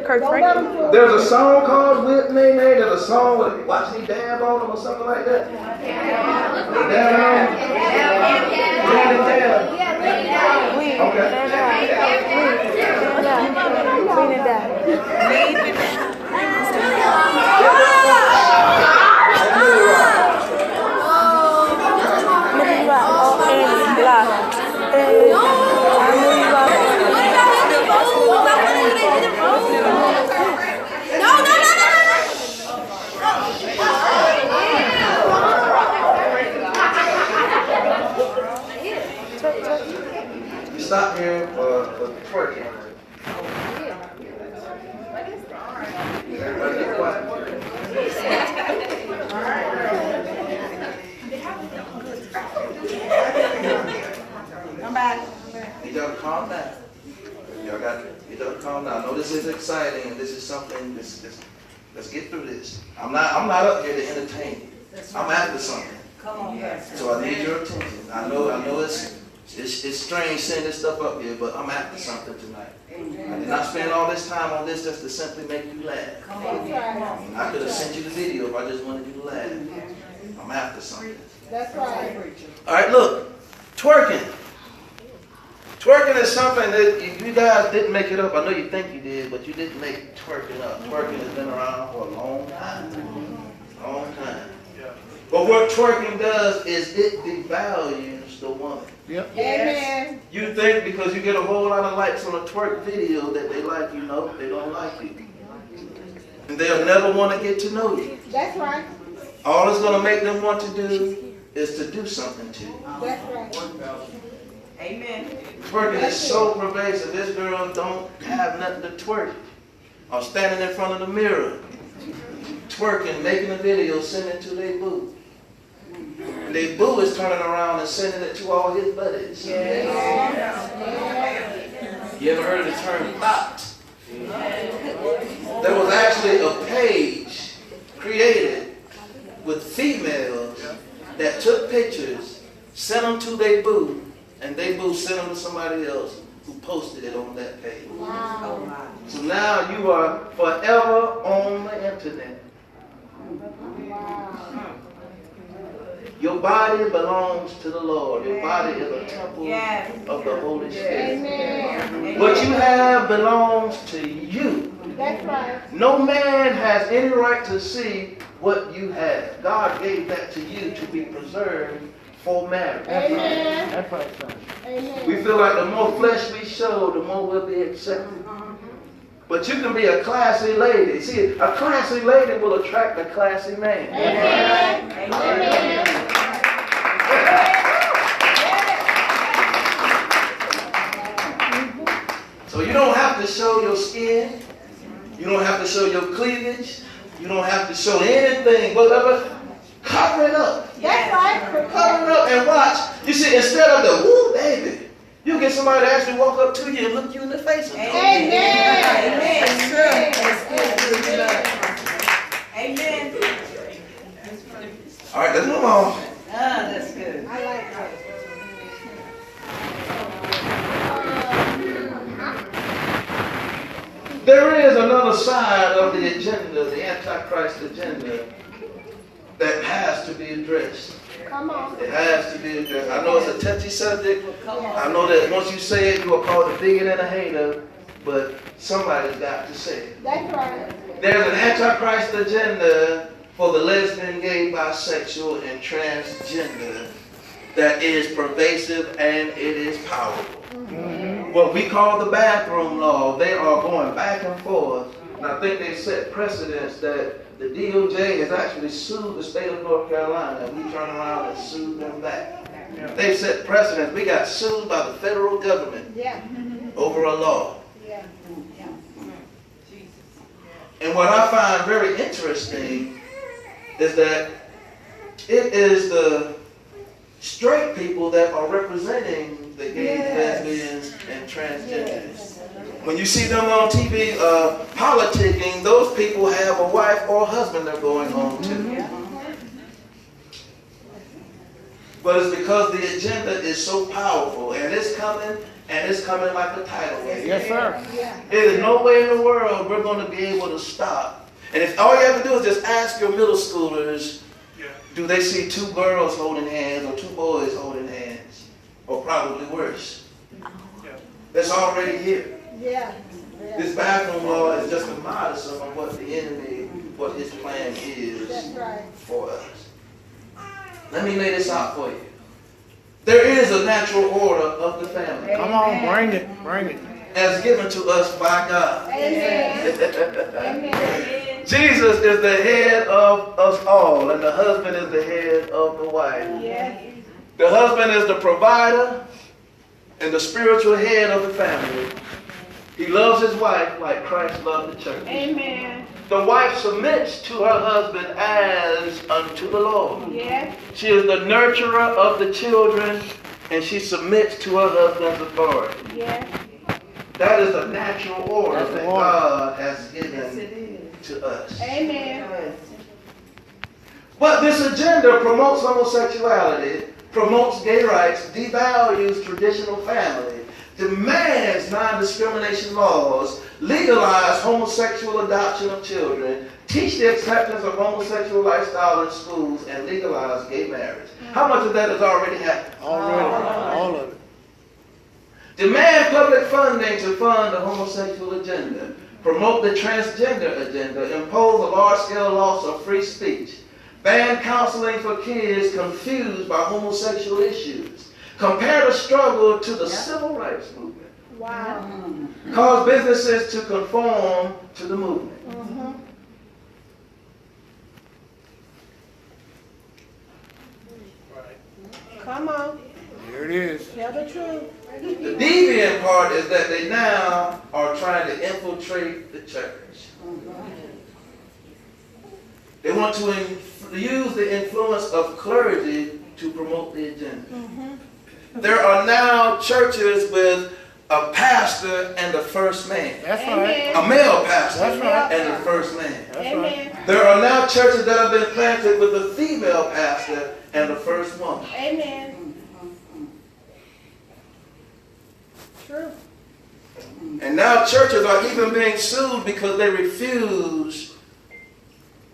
Kirk Franklin. There's a song called Whip Nene. There's a song with Watch Me Dab on them or something like that. Dab on them. Okay. Stop here for twerking. Everybody get quiet. I'm back. You gotta calm down. You gotta calm down. I know this is exciting and this is something. Let's get through this. I'm not up here to entertain you. I'm after something. So I need your attention. I know it's strange saying this stuff up here, but I'm after something tonight. I did not spend all this time on this just to simply make you laugh. I could have sent you the video if I just wanted you to laugh. I'm after something. That's right. All right, look, twerking. Twerking is something that you guys didn't make it up. I know you think you did, but you didn't make twerking up. Twerking has been around for a long time. Long time. But what twerking does is it devalues the woman. Yep. Amen. You think because you get a whole lot of likes on a twerk video that they like you. No, they don't like you. And they'll never want to get to know you. That's right. All it's going to make them want to do is to do something to you. That's right. Amen. Twerking is so pervasive. This girl don't have nothing to twerk. I'm standing in front of the mirror, twerking, making a video, sending it to their boo. Their boo is turning around and sending it to all his buddies. You ever heard of the term thought? There was actually a page created with females that took pictures, sent them to their boo, and they boo sent them to somebody else who posted it on that page. Wow. So now you are forever on the internet. Wow. Your body belongs to the Lord. Your body is a temple Yes. of the Holy Spirit. Amen. What you have belongs to you. That's right. No man has any right to see what you have. God gave that to you to be preserved for marriage. Amen. That's right, son. Amen. We feel like the more flesh we show, the more we'll be accepted. But you can be a classy lady. See, a classy lady will attract a classy man. Amen. Amen. So you don't have to show your skin. You don't have to show your cleavage. You don't have to show anything, whatever. Cover it up. That's right. Cover it up and watch. You see, instead of the woo, baby, you get somebody to actually walk up to you and look you in the face and talk to you. Amen. Amen. All right, let's move on. That's good. I like that. There is another side of the agenda, the Antichrist agenda, that has to be addressed. Come on. It has to be addressed. I know it's a touchy subject. I know that once you say it, you are called a bigot and a hater, but somebody's got to say it. That's right. There's an Antichrist agenda for the lesbian, gay, bisexual, and transgender that is pervasive and it is powerful. What we call the bathroom law, they are going back and forth. And I think they set precedents that the DOJ has actually sued the state of North Carolina, and we turn around and sue them back. They've set precedents. We got sued by the federal government Yeah. over a law. Yeah. And what I find very interesting is that it is the straight people that are representing the gays, lesbians, and transgenders. When you see them on TV politicking, those people have a wife or husband they're going home to. But it's because the agenda is so powerful, and it's coming like a tidal wave. Yes, sir. There is no way in the world we're going to be able to stop. And if all you have to do is just ask your middle schoolers, do they see two girls holding hands or two boys holding hands? Or probably worse. That's already here. Yeah. This bathroom law is just a modicum of what the enemy, what his plan is That's right. for us. Let me lay this out for you. There is a natural order of the family Come on, bring it. Bring it. as given to us by God. Amen. Amen. Jesus is the head of us all, and the husband is the head of the wife. Yes. The husband is the provider and the spiritual head of the family. He loves his wife like Christ loved the church. Amen. The wife submits to her husband as unto the Lord. Yes. She is the nurturer of the children, and she submits to her husband's authority. Yes. That is the natural order That's the that order. God has given to us. Amen. But this agenda promotes homosexuality, promotes gay rights, devalues traditional family, demands non-discrimination laws, legalize homosexual adoption of children, teach the acceptance of homosexual lifestyle in schools, and legalize gay marriage. How much of that has already happened? Already. All of it. Demand public funding to fund the homosexual agenda, promote the transgender agenda, impose a large-scale loss of free speech, ban counseling for kids confused by homosexual issues, compare the struggle to the civil rights movement, Wow. cause businesses to conform to the movement. Come on, There it is. tell the truth. The deviant part is that they now are trying to infiltrate the church. They want to use the influence of clergy to promote the agenda. There are now churches with a pastor and a first man. That's right. A male pastor That's right. and a first man. That's right. Amen. There are now churches that have been planted with a female pastor and a first woman. Amen. True. And now churches are even being sued because they refuse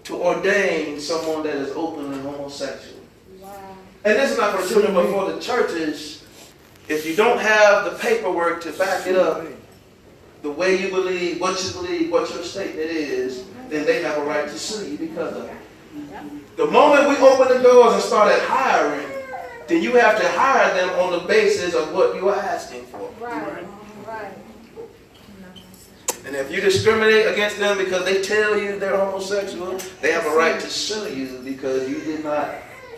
to ordain someone that is openly homosexual. Wow. And this is not for children, but for the churches. If you don't have the paperwork to back it up, the way you believe, what your statement is, then they have a right to sue you because of it. The moment we open the doors and started hiring, then you have to hire them on the basis of what you are asking for. Right. Right. And if you discriminate against them because they tell you they're homosexual, they have a right to sue you because you did not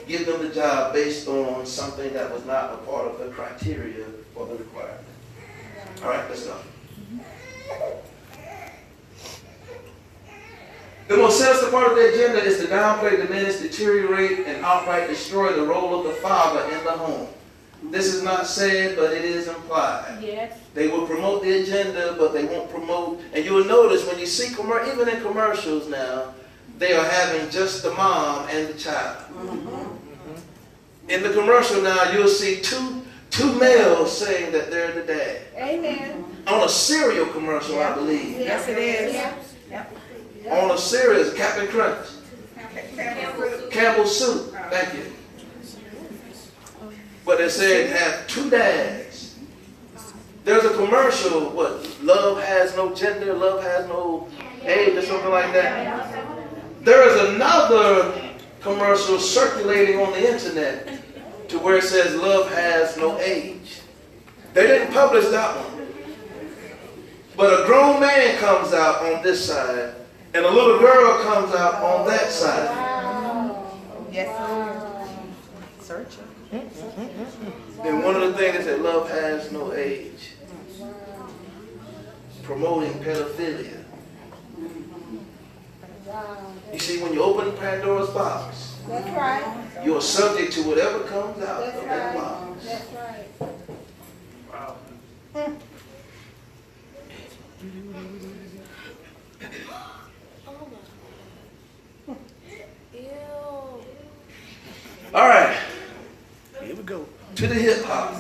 give them the job based on something that was not a part of the criteria for the requirement. All right, let's go. The most sinister part of the agenda is to downplay, diminish, deteriorate, and outright destroy the role of the father in the home. This is not said, but it is implied. Yes. They will promote the agenda, but they won't promote. And you will notice when you see, even in commercials now, they are having just the mom and the child. In the commercial now, you'll see two males saying that they're the dad. Amen. On a cereal commercial, I believe. Yes, it is. On a cereal, Captain Crunch. Campbell's Soup. Thank you. But it said have two dads. There's a commercial, what? Love has no gender, love has no age, or something like that. There is another commercial circulating on the internet to where it says love has no age. They didn't publish that one. But a grown man comes out on this side, and a little girl comes out on that side. Yes. Search it. And one of the things is that love has no age. Promoting pedophilia. You see, when you open Pandora's box, That's right. you're subject to whatever comes out That's of that right. box. That's right. Wow. All right, Here we go. to the hip hop.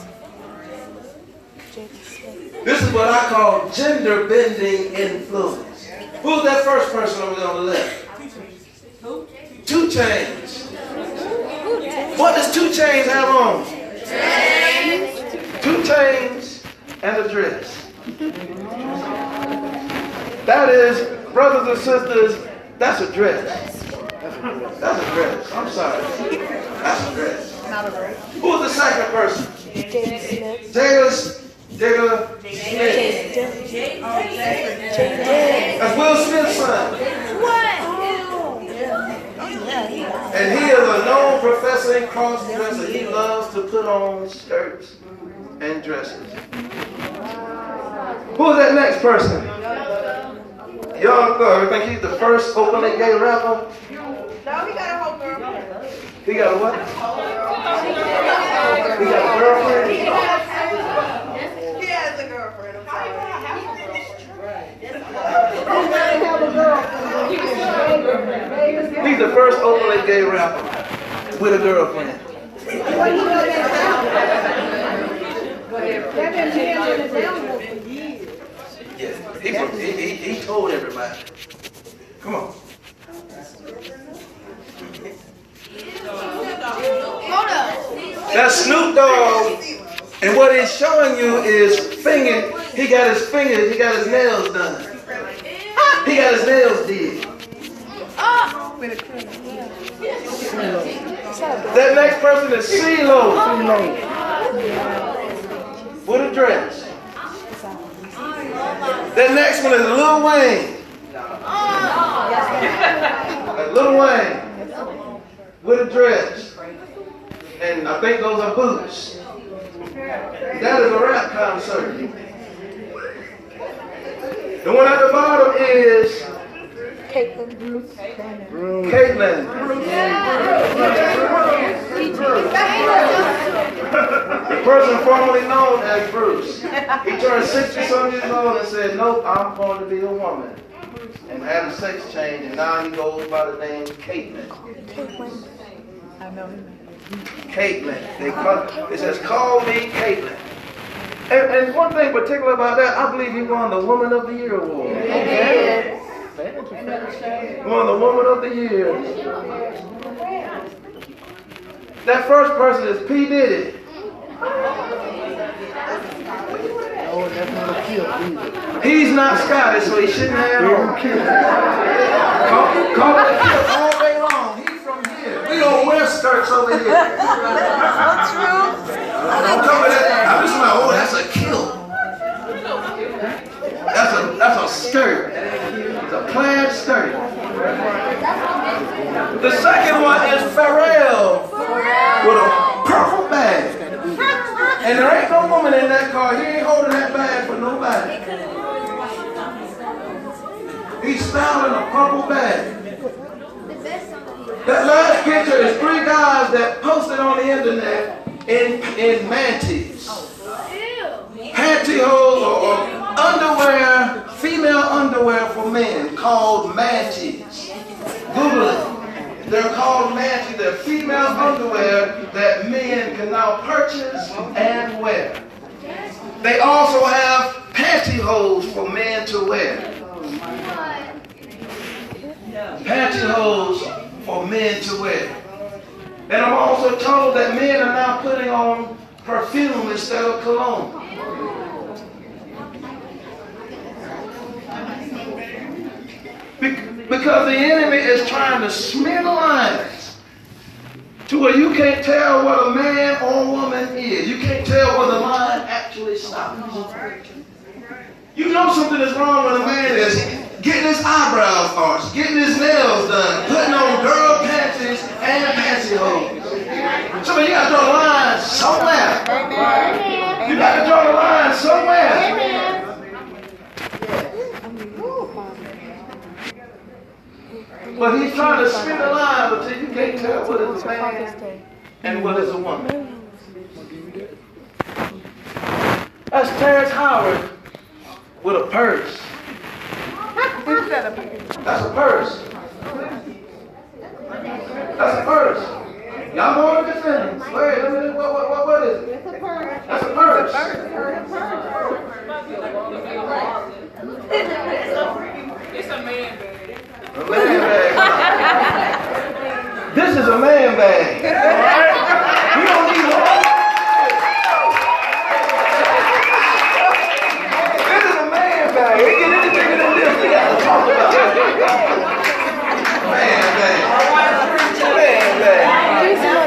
This is what I call gender bending influence. Who's that first person over there on the left? 2 Chainz. What does 2 Chainz have on? 2 Chainz and a dress. That is, brothers and sisters, that's a dress. That's a dress. I'm sorry. That's a dress. Who's the second person? Jada Smith. That's Will Smith's son. And he is a known professing cross-dresser. He loves to put on skirts and dresses. Who's that next person? Young Thug. I think he's the first openly gay rapper. No, he got a whole girlfriend. He got a what? He got a girlfriend? He has a girlfriend. He doesn't have a girlfriend. He's the first openly gay rapper with a girlfriend. Well, you know that they've been handling it down for years. Yeah, he told everybody. Come on. That's Snoop Dogg. And what he's showing you is finger. He got his fingers, he got his nails done. He got his nails did. That next person is CeeLo. With a dress. That next one is Lil Wayne. Lil Wayne. With a dress. and I think those are boots. That is a rap concert. The one at the bottom is Caitlin. Caitlin. The person formerly known as Bruce. He turned 60-some years old and said, nope, I'm going to be a woman. And had a sex change, and now he goes by the name Caitlin. I know him. Caitlin. It says, call me Caitlin. And one thing particular about that, I believe he won the Woman of the Year award. Won the Woman of the Year. That first person is P. Diddy. Oh, that's not a kill either. He's not Scottish, so he shouldn't have on. Call it a kill all day long. He's from here. We don't wear skirts over here. Don't come with that. I'm just like, oh, that's a kill. That's a skirt. It's a plaid skirt. The second one is Pharrell with a purple bag. And there ain't no woman in that car. He ain't holding that bag for nobody. He's styling a purple bag. That last picture is 3 guys that posted on the internet in manties. Pantyhose or underwear, female underwear for men called manties. Google it. They're called manties. They're female underwear that men can now purchase and wear. They also have pantyhose for men to wear. Pantyhose for men to wear. And I'm also told that men are now putting on perfume instead of cologne. Because the enemy is trying to smear the lines to where you can't tell what a man or a woman is. You can't tell where the line actually stops. You know something is wrong when a man is getting his eyebrows arched, getting his nails done, putting on girl panties and pantyhose. So you got to draw the line somewhere. You got to draw the line somewhere. But he's trying to spin the line until you can't tell what is a man and what is a woman. That's Terrence Howard with a purse. That's a purse. That's a purse. Y'all know what this is? Wait, let me, what is it? That's a purse. It's a man bag. A man bag. This is a man bag. You don't need one. This is a man bag. It get any bigger than this. We got to talk about it. Man bag. Man bag.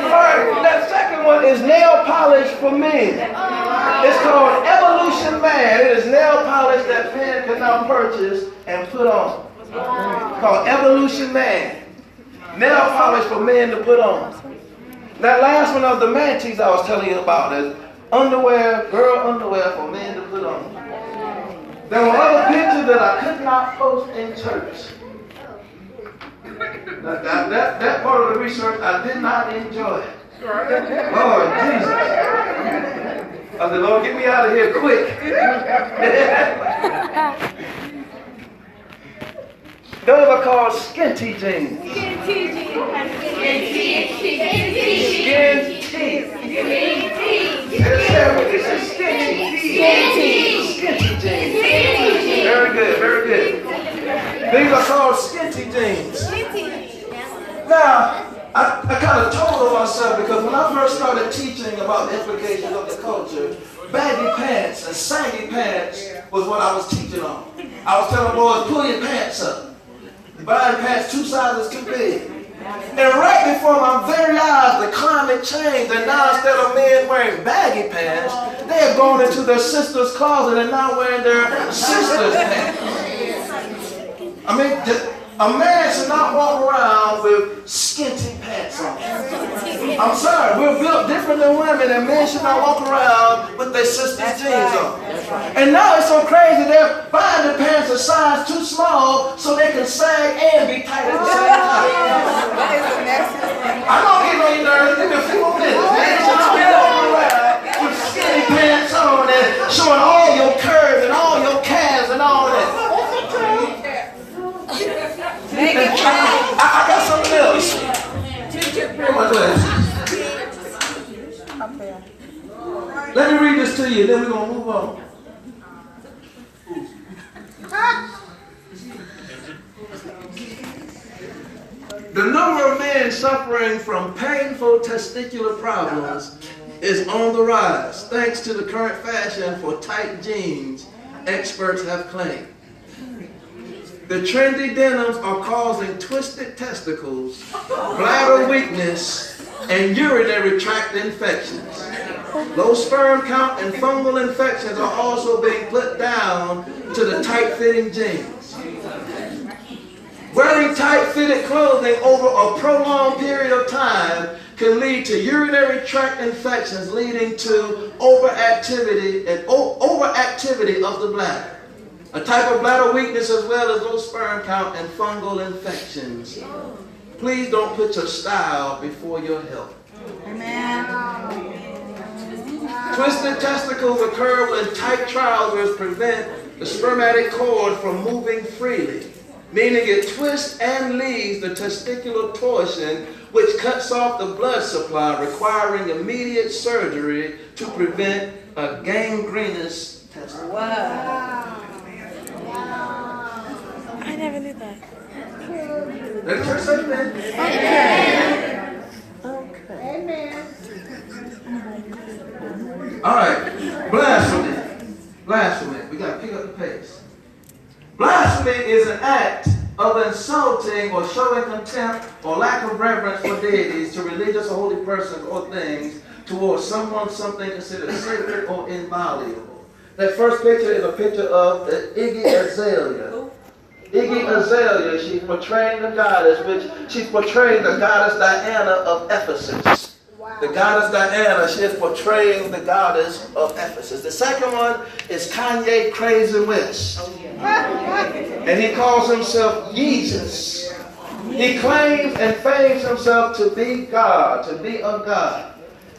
All right, that second one is nail polish for men. It's called Evolution Man. It is nail polish that men can now purchase and put on. Called Evolution Man. Nail polish for men to put on. That last one of the manties I was telling you about is underwear, girl underwear for men to put on. There were other pictures that I could not post in church. That part of the research I did not enjoy. Lord Jesus. I said, Lord, get me out of here quick. Those are called skinty jeans. Skinty. Skinty jeans. Very good, very good. These are called skinty jeans. Now, I kind of told on myself because when I first started teaching about the implications of the culture, baggy pants and saggy pants was what I was teaching on. I was telling boys, pull your pants up. Buying pants 2 sizes too big. And right before my very eyes, the climate changed, and now instead of men wearing baggy pants, they have gone into their sister's closet and now wearing their sister's pants. I mean, A man should not walk around with skinty pants on. I'm sorry, we're built different than women, and men should not walk around with their sister's jeans on. And now it's so crazy, they're buying the pants a size too small so they can sag and be tight at the same time. I'm not getting on your nerves. Give me a few more minutes. Men should not be walking around with skinny pants on and showing all your curves and all your calves and all that. I got something else. Let me read this to you, then we're going to move on. The number of men suffering from painful testicular problems is on the rise, thanks to the current fashion for tight jeans, experts have claimed. The trendy denims are causing twisted testicles, bladder weakness, and urinary tract infections. Low sperm count and fungal infections are also being put down to the tight-fitting jeans. Wearing tight-fitted clothing over a prolonged period of time can lead to urinary tract infections, leading to overactivity of the bladder. A type of bladder weakness as well as low sperm count and fungal infections. Please don't put your style before your health. Amen. Twisted testicles occur when tight trousers prevent the spermatic cord from moving freely, meaning it twists and leaves the testicular torsion, which cuts off the blood supply, requiring immediate surgery to prevent a gangrenous testicle. Wow. I never knew that. Let the church say amen. Amen. All right, blasphemy. Blasphemy. We got to pick up the pace. Blasphemy is an act of insulting or showing contempt or lack of reverence for deities, to religious or holy persons or things, towards someone, something considered sacred or inviolable. That first picture is a picture of Iggy Azalea. Iggy Azalea, she's portraying the goddess, she's portraying the goddess Diana of Ephesus. Wow. The goddess Diana, she is portraying the goddess of Ephesus. The second one is Kanye Crazy West. And he calls himself Jesus. He claims and fames himself to be God, to be a God.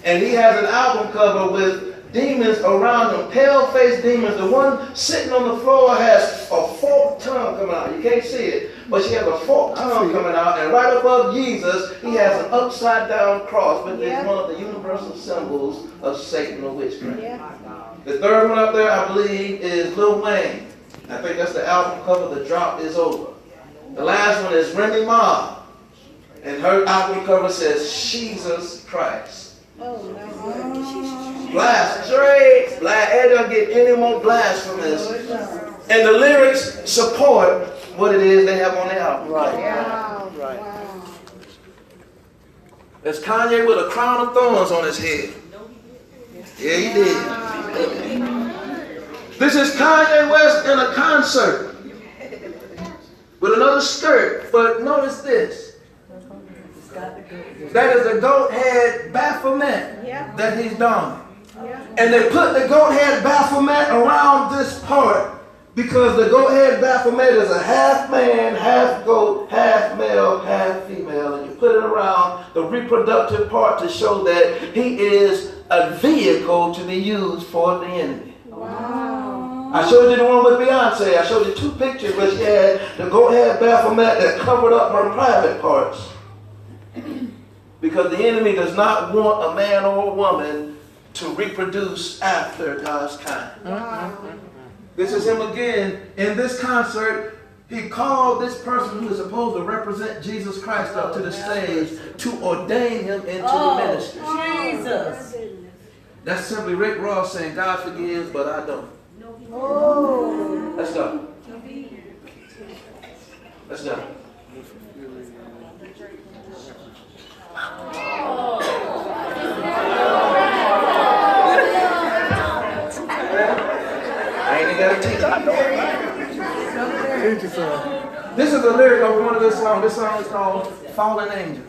And he has an album cover with demons around him, pale-faced demons. The one sitting on the floor has a forked tongue coming out. You can't see it, but she has a forked tongue coming out. And right above Jesus, he has an upside-down cross, which is one of the universal symbols of Satan or witchcraft. The third one up there, I believe, is Lil Wayne. I think that's the album cover, The Drop Is Over. The last one is Remy Ma, and her album cover says, Jesus Christ. Blasphemous. It doesn't get any more blasphemous. And the lyrics support what it is they have on the album. Right. There's Kanye with a crown of thorns on his head. Yeah, he did. This is Kanye West in a concert with another skirt. But notice this. That is the goat head Baphomet that he's donning. And they put the goat head Baphomet around this part because the goat head Baphomet is a half man, half goat, half male, half female. And you put it around the reproductive part to show that he is a vehicle to be used for the enemy. Wow. I showed you the one with Beyonce. I showed you two pictures where she had the goat head Baphomet that covered up her private parts. Because the enemy does not want a man or a woman to reproduce after God's kind. Wow. This is him again. In this concert, he called this person who is supposed to represent Jesus Christ up to the stage to ordain him into the ministry. Jesus. That's simply Rick Ross saying, God forgives, but I don't. Oh. Let's go. Let's go. I ain't got to teach. Teach yourself. This is the lyric of one of this song. This song is called Fallen Angel.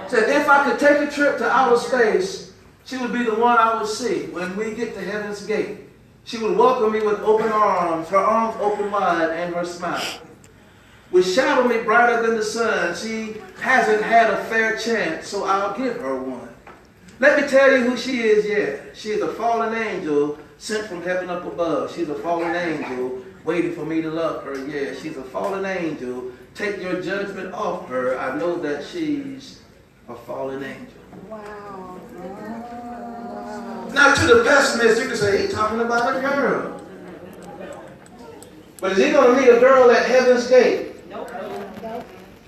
It said, if I could take a trip to outer space, she would be the one I would see when we get to heaven's gate. She would welcome me with open arms, her arms open wide, and her smile would shadow me brighter than the sun. She hasn't had a fair chance, so I'll give her one. Let me tell you who she is, yeah. She is a fallen angel sent from heaven up above. She's a fallen angel waiting for me to love her, yeah. She's a fallen angel. Take your judgment off her. I know that she's a fallen angel. Wow. Now, to the pessimist, you can say, he's talking about a girl. But is he going to meet a girl at heaven's gate? Nope.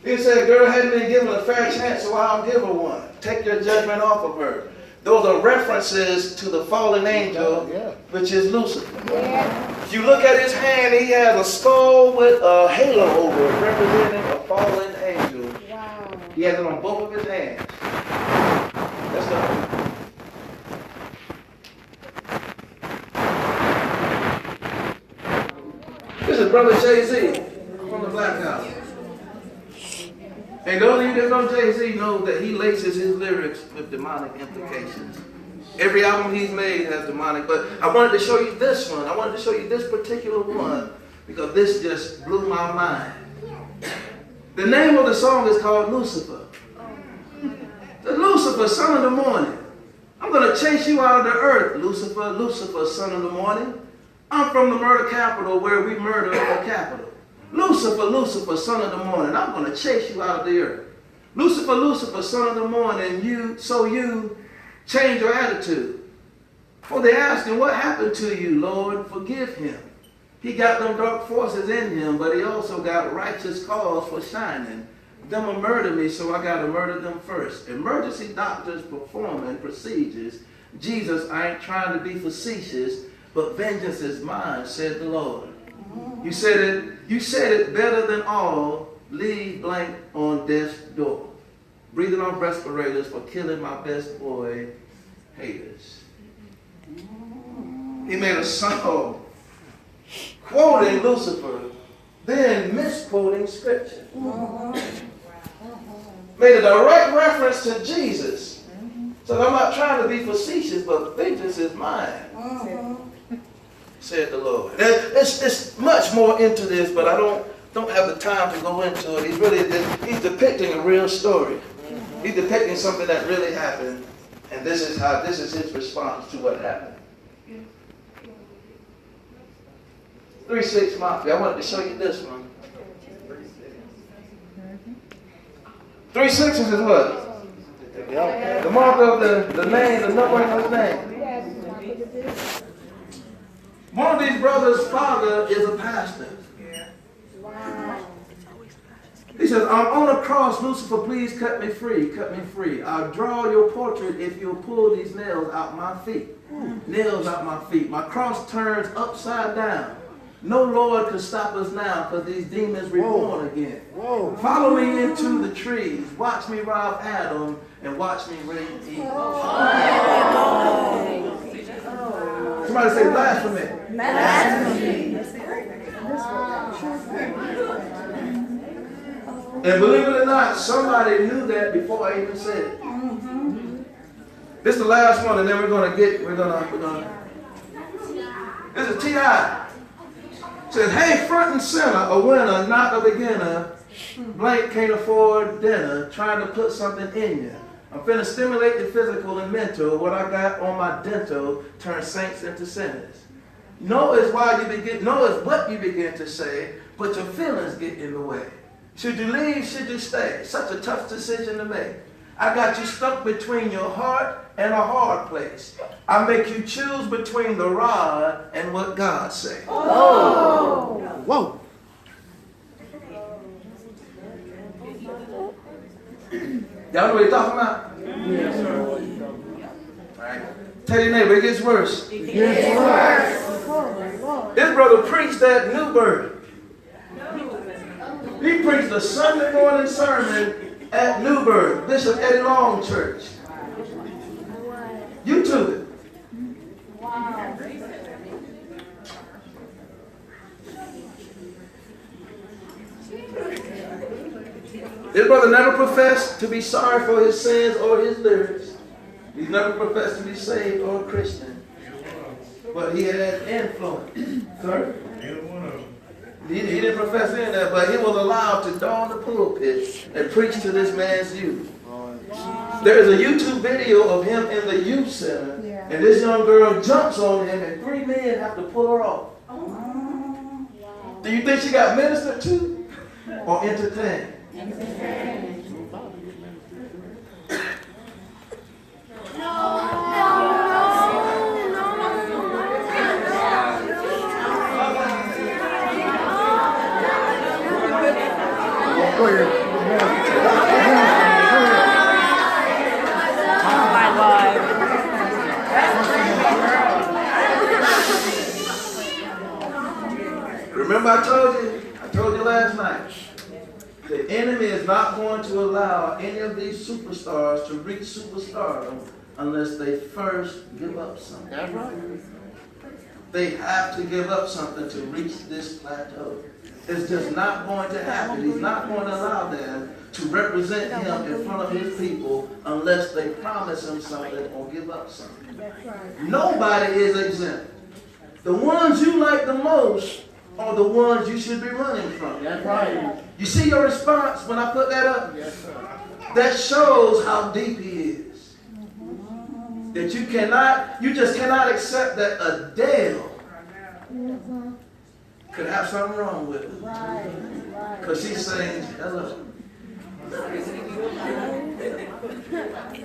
He said, girl hadn't been given a fair chance, so I'll give her one. Take your judgment off of her. Those are references to the fallen angel, which is Lucifer. Yeah. If you look at his hand, he has a skull with a halo over it, representing a fallen angel. Wow. He has it on both of his hands. That's the This is Brother Jay-Z from the Black House. And those of you that know Jay-Z know that he laces his lyrics with demonic implications. Every album he's made has demonic, but I wanted to show you this one. I wanted to show you this particular one because this just blew my mind. The name of the song is called Lucifer. The Lucifer, son of the morning. I'm going to chase you out of the earth, Lucifer, Lucifer, son of the morning. I'm from the murder capital where we murder for capital. Lucifer, Lucifer, son of the morning. I'm going to chase you out of the earth. Lucifer, Lucifer, son of the morning. You change your attitude. For they asked him, what happened to you, Lord? Forgive him. He got them dark forces in him, but he also got righteous cause for shining. Them will murder me, so I got to murder them first. Emergency doctors performing procedures. Jesus, I ain't trying to be facetious, but vengeance is mine, said the Lord. You said it better than all. Leave blank on death's door. Breathing on respirators for killing my best boy haters. He made a song quoting Lucifer, then misquoting scripture. Made a direct reference to Jesus. So I'm not trying to be facetious, but vengeance is mine. Said the Lord. It's much more into this, but I don't have the time to go into it. He's depicting a real story. He's depicting something that really happened, and this is his response to what happened. 3-6 Mafia. I wanted to show you this one. 3 6s is what? The mark of the name, the numbering of his name. One of these brothers' father is a pastor. He says, I'm on a cross, Lucifer, please cut me free, cut me free. I'll draw your portrait if you'll pull these nails out my feet. Nails out my feet. My cross turns upside down. No Lord can stop us now because these demons reborn again. Follow me into the trees. Watch me rob Adam and watch me raise Eve. Somebody say blasphemy. Blasphemy. And believe it or not, somebody knew that before I even said it. This is the last one, and then this is T.I. Said, hey, front and center, a winner, not a beginner. Blank can't afford dinner, trying to put something in you. I'm finna stimulate the physical and mental. What I got on my dental turns saints into sinners. Know is what you begin to say, but your feelings get in the way. Should you leave, should you stay? Such a tough decision to make. I got you stuck between your heart and a hard place. I make you choose between the rod and what God says. Oh. Whoa. Y'all know what he's talking about? Yes, sir. All right. Tell your neighbor, it gets worse. It gets worse. This brother preached at Newburgh. He preached a Sunday morning sermon at Newburgh, Bishop Eddie Long Church. YouTube it. This brother never professed to be sorry for his sins or his lyrics. He's never professed to be saved or a Christian. But he had influence. Sir? He didn't profess any of that, but he was allowed to don the pulpit and preach to this man's youth. There is a YouTube video of him in the youth center, and this young girl jumps on him, and 3 men have to pull her off. Do you think she got ministered to or entertained? Go ahead. Remember I told you last night, the enemy is not going to allow any of these superstars to reach superstardom unless they first give up something. That's right. They have to give up something to reach this plateau. It's just not going to happen. He's not going to allow them to represent him in front of his people unless they promise him something or give up something. That's right. Nobody is exempt. The ones you like the most are the ones you should be running from. That's right. You see your response when I put that up? Yes, sir. That shows how deep he is. That you just cannot accept that Adele could have something wrong with her. Right. Because she sings hello.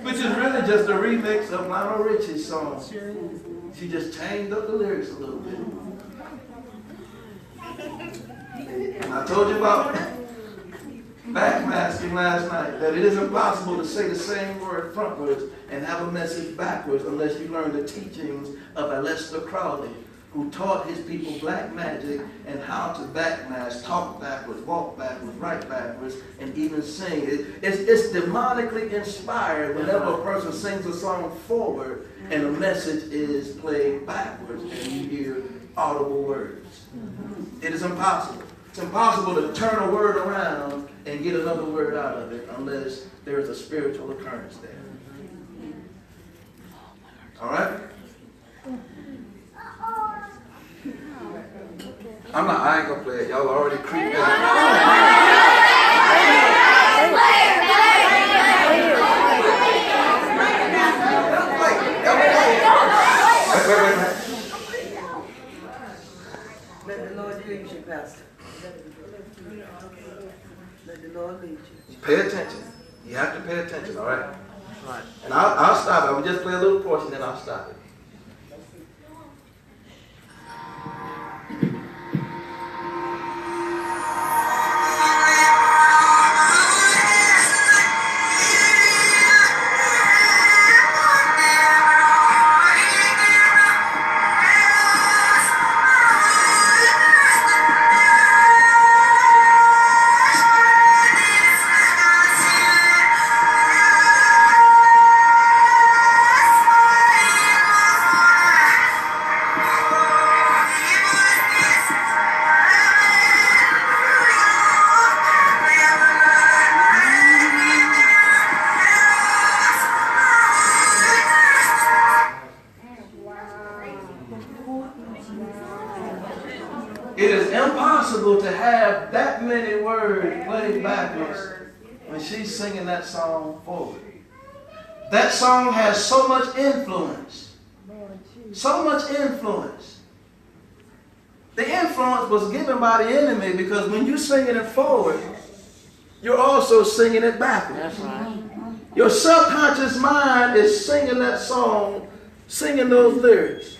Which is really just a remix of Lionel Richie's song. She just changed up the lyrics a little bit. I told you about backmasking last night, that it is impossible to say the same word frontwards and have a message backwards unless you learn the teachings of Aleister Crowley, who taught his people black magic and how to backmask, talk backwards, walk backwards, write backwards, and even sing. It's demonically inspired whenever a person sings a song forward and a message is played backwards and you hear audible words. It is impossible. It's impossible to turn a word around and get another word out of it unless there is a spiritual occurrence there. All right? I ain't gonna play it. Y'all already creeped out. Let the Lord lead you, Pastor. Let the Lord lead you. Pay attention. You have to pay attention, all right? And I'll stop it. I will just play a little portion, then I'll stop it. It is impossible to have that many words played backwards when she's singing that song forward. That song has so much influence. So much influence. The influence was given by the enemy because when you're singing it forward, you're also singing it backwards. That's right. Your subconscious mind is singing that song, singing those lyrics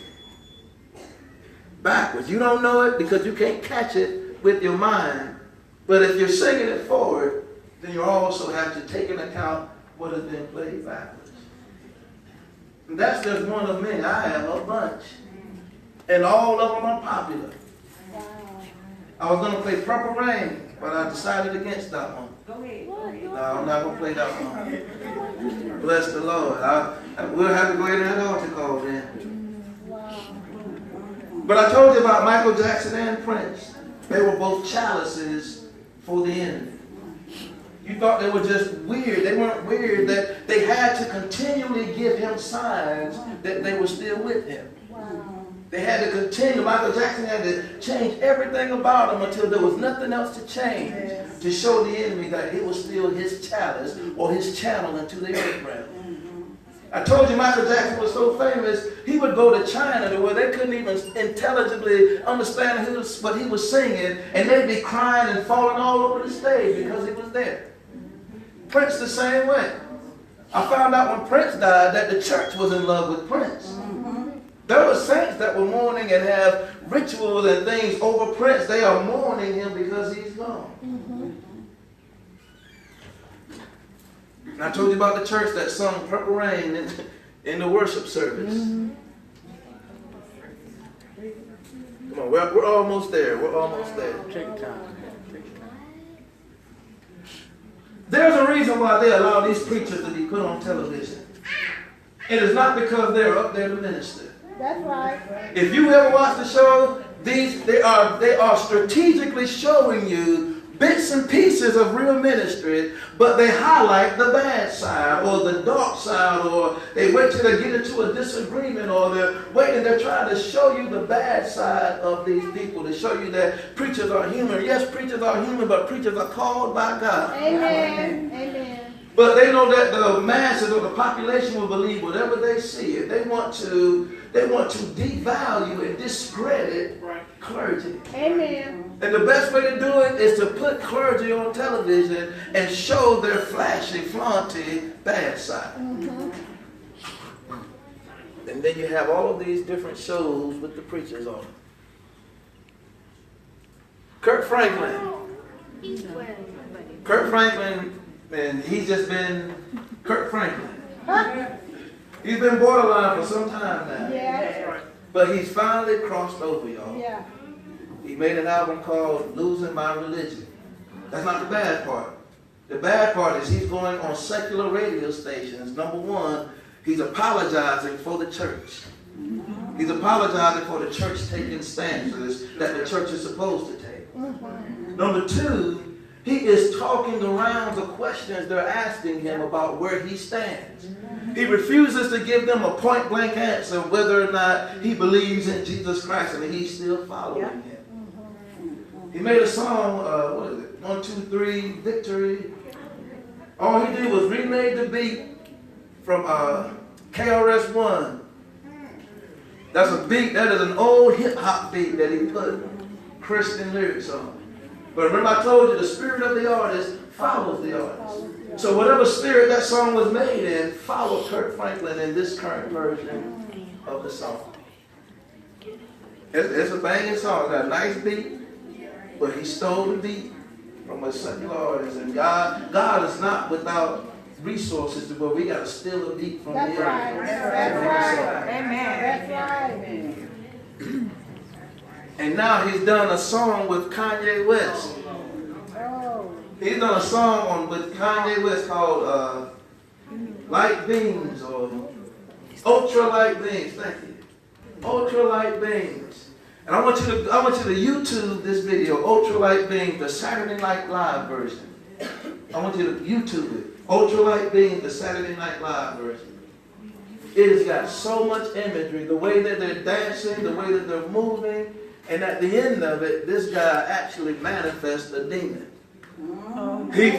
backwards. You don't know it because you can't catch it with your mind. But if you're singing it forward, then you also have to take into account what has been played backwards. And that's just one of many. I have a bunch. And all of them are popular. I was going to play Purple Rain, but I decided against that one. Go ahead. No, I'm not going to play that one. Bless the Lord. We'll have to go into that altar call then. But I told you about Michael Jackson and Prince. They were both chalices for the enemy. You thought they were just weird. They weren't weird. That they had to continually give him signs that they were still with him. They had to continue. Michael Jackson had to change everything about him until there was nothing else to change to show the enemy that it was still his chalice or his channel into the earth realm. I told you Michael Jackson was so famous, he would go to China to where they couldn't even intelligibly understand what he was singing, and they'd be crying and falling all over the stage because he was there. Prince the same way. I found out when Prince died that the church was in love with Prince. There were saints that were mourning and have rituals and things over Prince. They are mourning him because he's gone. And I told you about the church that sung Purple Rain in the worship service. Come on, we're almost there. We're almost there. Take time. There's a reason why they allow these preachers to be put on television. It is not because they're up there to minister. That's right. If you ever watch the show, they are strategically showing you bits and pieces of real ministry, but they highlight the bad side or the dark side, or they wait till they get into a disagreement, or they're trying to show you the bad side of these people, to show you that preachers are human. Yes, preachers are human, but preachers are called by God. Amen. Amen. But they know that the masses or the population will believe whatever they see. If they want to devalue and discredit clergy. Amen. And the best way to do it is to put clergy on television and show their flashy, flaunty, bad side. And then you have all of these different shows with the preachers on them. Kirk Franklin, and he's just been Kirk Franklin. He's been borderline for some time now. Yeah. But he's finally crossed over, y'all. Yeah. He made an album called Losing My Religion. That's not the bad part. The bad part is he's going on secular radio stations. Number one, he's apologizing for the church. He's apologizing for the church taking stances that the church is supposed to take. Number two, he is talking around the questions they're asking him about where he stands. He refuses to give them a point-blank answer whether or not he believes in Jesus Christ and he's still following him. He made a song, what is it? 1, 2, 3, Victory. All he did was remade the beat from KRS-One. That's a beat, that is an old hip-hop beat that he put Christian lyrics on. But remember I told you, the spirit of the artist follows the artist. So whatever spirit that song was made in, followed Kirk Franklin in this current version of the song. It's a banging song. It's got a nice beat, but he stole the beat from a secular artist. And God is not without resources to where we got to steal a beat from the earth. That's right. Amen. That's right. And now he's done a song with Kanye West. Oh. He's done a song with Kanye West called Light Beams, or Ultra Light Beams. Thank you. Ultra Light Beams. And I want you to YouTube this video, Ultra Light Beams, the Saturday Night Live version. I want you to YouTube it. Ultra Light Beams, the Saturday Night Live version. It has got so much imagery, the way that they're dancing, the way that they're moving, and at the end of it, this guy actually manifests a demon. He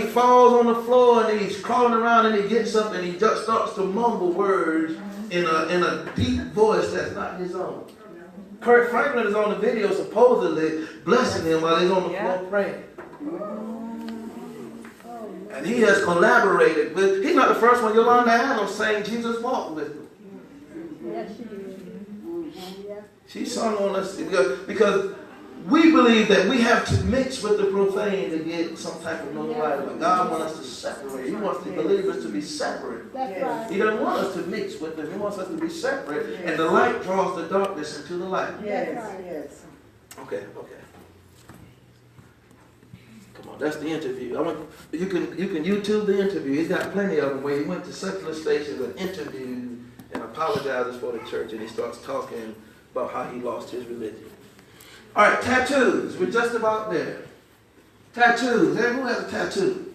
falls on the floor and he's crawling around and he gets up and he just starts to mumble words in a deep voice that's not his own. Kirk Franklin is on the video supposedly blessing him while he's on the floor praying. And he has collaborated with, he's not the first one. Yolanda Adams sang Jesus Walked with him. Yes, she did. Yeah. She sung on us because we believe that we have to mix with the profane to get some type of notoriety. But God wants us to separate. He wants the believers to be separate. That's right. He doesn't want us to mix with them. He wants us to be separate. And the light draws the darkness into the light. Yes. Okay. Come on, that's the interview. You can YouTube the interview. He's got plenty of them where he went to secular stations and interviewed and apologizes for the church, and he starts talking about how he lost his religion. All right, tattoos. We're just about there. Tattoos. Who has a tattoo?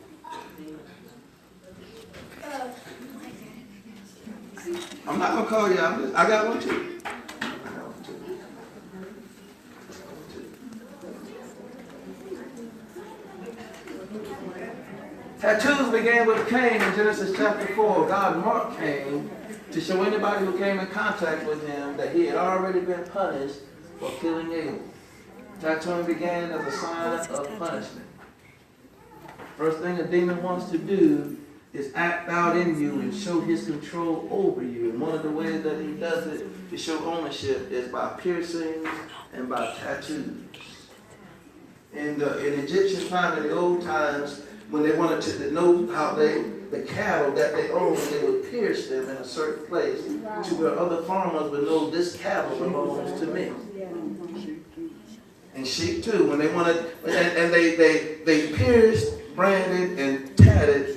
I'm not gonna call you out. I got one too. I got one too. Tattoos began with Cain in Genesis chapter 4. God marked Cain to show anybody who came in contact with him that he had already been punished for killing Abel. Tattooing began as a sign of punishment. First thing a demon wants to do is act out in you and show his control over you. And one of the ways that he does it to show ownership is by piercings and by tattoos. In Egyptian time, in the old times, when they wanted to know how the cattle that they owned, they would pierce them in a certain place to where other farmers would know this cattle belongs to me. And sheep too. When they wanted, and they pierced, branded, and tatted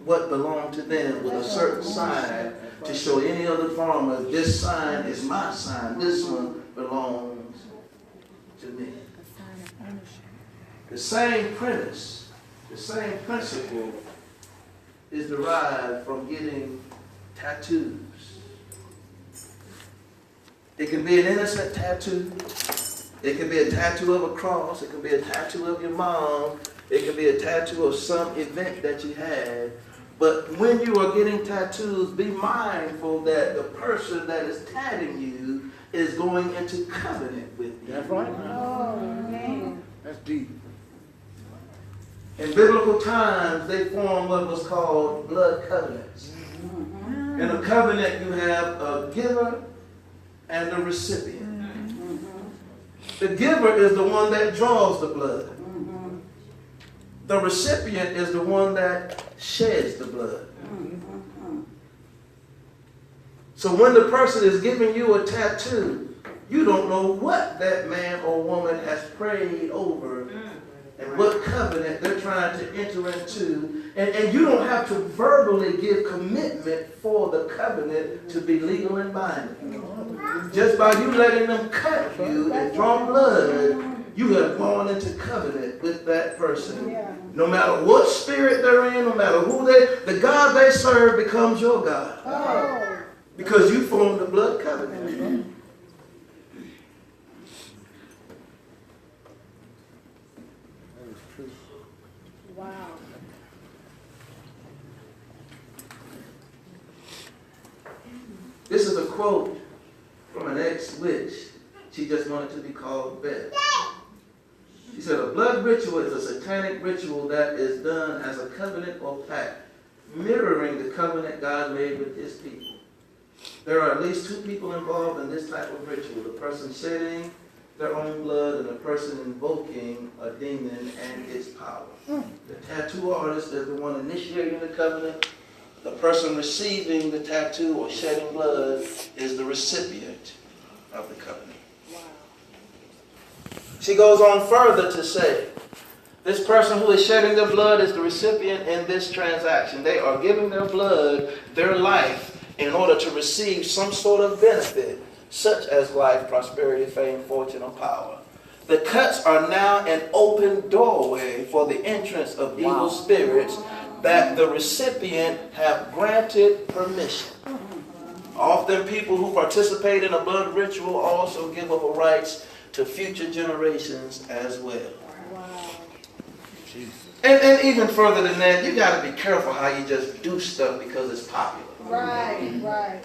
what belonged to them with a certain sign to show any other farmer, this sign is my sign. This one belongs to me. The same premise, the same principle is derived from getting tattoos. It can be an innocent tattoo. It can be a tattoo of a cross. It can be a tattoo of your mom. It can be a tattoo of some event that you had. But when you are getting tattoos, be mindful that the person that is tatting you is going into covenant with you. That's right. Oh, man. That's deep. In biblical times, they formed what was called blood covenants. In a covenant, you have a giver and a recipient. The giver is the one that draws the blood. The recipient is the one that sheds the blood. So when the person is giving you a tattoo, you don't know what that man or woman has prayed over and what covenant they're trying to enter into. And you don't have to verbally give commitment for the covenant to be legal and binding. Just by you letting them cut you and draw blood, you have gone into covenant with that person. No matter what spirit they're in, no matter who the God they serve becomes your God. Because you formed a blood covenant. Wow. This is a quote from an ex-witch. She just wanted to be called Beth. She said, a blood ritual is a satanic ritual that is done as a covenant or pact, mirroring the covenant God made with his people. There are at least two people involved in this type of ritual, the person shedding their own blood and the person invoking a demon and its power. The tattoo artist is the one initiating the covenant. The person receiving the tattoo or shedding blood is the recipient of the covenant. She goes on further to say, this person who is shedding their blood is the recipient in this transaction. They are giving their blood, their life, in order to receive some sort of benefit, such as life, prosperity, fame, fortune, or power. The cuts are now an open doorway for the entrance of evil spirits that the recipient have granted permission. Often people who participate in a blood ritual also give up rights to future generations as well. And even further than that, you got to be careful how you just do stuff because it's popular. Right.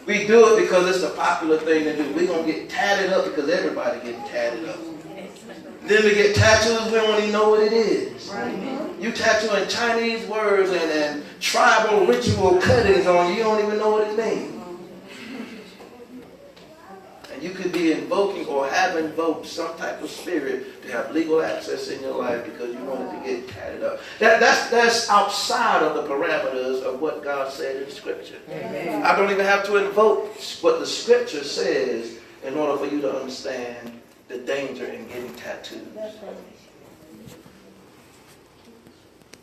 We do it because it's a popular thing to do. We're going to get tatted up because everybody getting tatted up. Then we get tattoos, we don't even know what it is. You tattooing Chinese words and tribal ritual cuttings on you don't even know what it means. And you could be invoking or have invoked some type of spirit to have legal access in your life because you wanted to get tatted up. That's outside of the parameters of what God said in Scripture. Amen. I don't even have to invoke what the Scripture says in order for you to understand the danger in getting tattoos.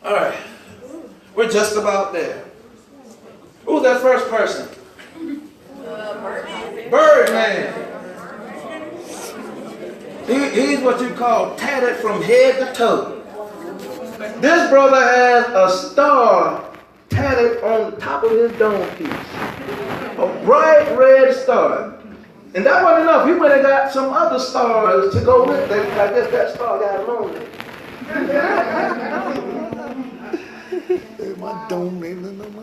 All right. We're just about there. Who's that first person? Birdman. He's what you call tatted from head to toe. This brother has a star tatted on the top of his dome piece. A bright red star. And that wasn't enough. He went and got some other stars to go with it. I guess that star got lonely.